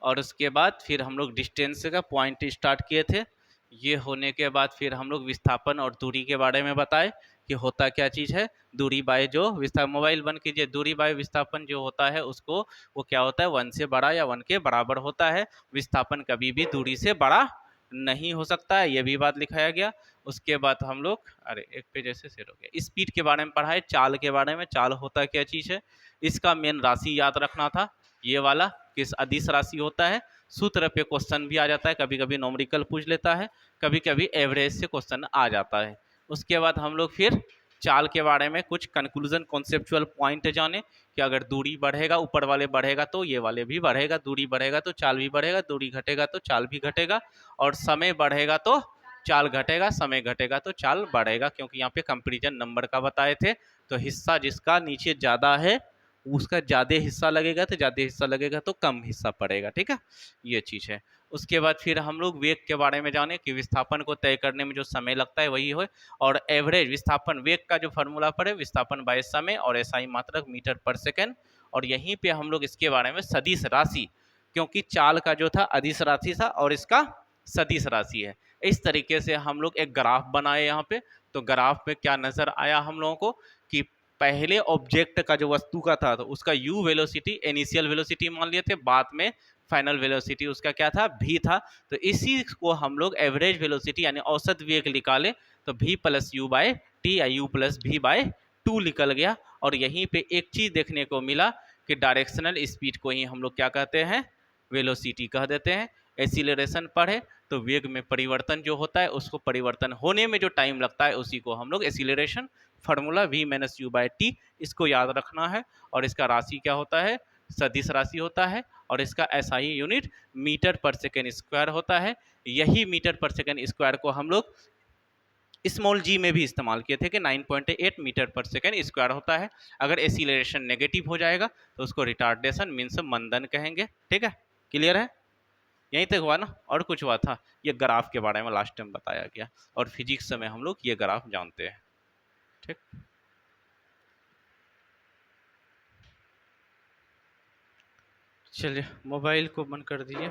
और उसके बाद फिर हम लोग डिस्टेंस का पॉइंट स्टार्ट किए थे। ये होने के बाद फिर हम लोग विस्थापन और दूरी के बारे में बताए कि होता क्या चीज़ है, दूरी बाय जो विस्थापन, मोबाइल बंद कीजिए, दूरी बाय विस्थापन जो होता है उसको, वो क्या होता है, 1 से बड़ा या 1 के बराबर होता है। विस्थापन कभी भी दूरी से बड़ा नहीं हो सकता है, ये भी बात लिखाया गया। उसके बाद हम लोग, अरे एक पेज ऐसे सेट हो गया, स्पीड के बारे में पढ़ा है, चाल के बारे में, चाल होता क्या चीज़ है, इसका मेन राशि याद रखना था, ये वाला किस अदिश राशि होता है। सूत्र पे क्वेश्चन भी आ जाता है, कभी कभी नॉमरिकल पूछ लेता है, कभी कभी एवरेज से क्वेश्चन आ जाता है। उसके बाद हम लोग फिर चाल के बारे में कुछ कंक्लूजन कॉन्सेप्चुअल पॉइंट जाने कि अगर दूरी बढ़ेगा, ऊपर वाले बढ़ेगा तो ये वाले भी बढ़ेगा, दूरी बढ़ेगा तो चाल भी बढ़ेगा, दूरी घटेगा तो चाल भी घटेगा, और समय बढ़ेगा तो चाल घटेगा, समय घटेगा तो चाल बढ़ेगा, क्योंकि यहाँ पे कंपेरिजन नंबर का बताए थे। तो हिस्सा जिसका नीचे ज़्यादा है उसका ज़्यादा हिस्सा लगेगा, तो ज़्यादा हिस्सा लगेगा तो कम हिस्सा पड़ेगा, ठीक है, ये चीज़ है। उसके बाद फिर हम लोग वेग के बारे में जाने कि विस्थापन को तय करने में जो समय लगता है वही हो, और एवरेज विस्थापन वेग का जो फार्मूला पड़े, विस्थापन बाय समय और एसआई मात्रक मीटर पर सेकेंड। और यहीं पे हम लोग इसके बारे में सदिश राशि, क्योंकि चाल का जो था अदिश राशि था और इसका सदिश राशि है। इस तरीके से हम लोग एक ग्राफ बनाए यहाँ पे। तो ग्राफ में क्या नजर आया हम लोगों को कि पहले ऑब्जेक्ट का जो वस्तु का था तो उसका u वेलोसिटी इनिशियल वेलोसिटी मान लिए थे, बाद में फाइनल वेलोसिटी उसका क्या था, v था। तो इसी को हम लोग एवरेज वेलोसिटी यानी औसत वेग निकाले, तो v plus u by t या u प्लस वी बाय 2 निकल गया। और यहीं पे एक चीज देखने को मिला कि डायरेक्शनल स्पीड को ही हम लोग क्या कहते हैं, वेलोसिटी कह देते हैं। एसिलरेशन पढ़े तो वेग में परिवर्तन जो होता है उसको परिवर्तन होने में जो टाइम लगता है उसी को हम लोग acceleration, formula v minus u by t, इसको याद रखना है। और इसका राशि क्या होता है, सदिश राशि होता है, और इसका एसआई यूनिट मीटर पर सेकेंड स्क्वायर होता है। यही मीटर पर सेकेंड स्क्वायर को हम लोग स्मॉल जी में भी इस्तेमाल किए थे कि 9.8 मीटर पर सेकेंड स्क्वायर होता है। अगर एसिलरेशन नेगेटिव हो जाएगा तो उसको रिटार्डेशन मीन्स मंदन कहेंगे, ठीक है, क्लियर है, यहीं तक हुआ ना, और कुछ हुआ था, ये ग्राफ के बारे में लास्ट टाइम बताया गया, और फिजिक्स में हम लोग ये ग्राफ जानते हैं, ठीक। चलिए मोबाइल को बंद कर दीजिए।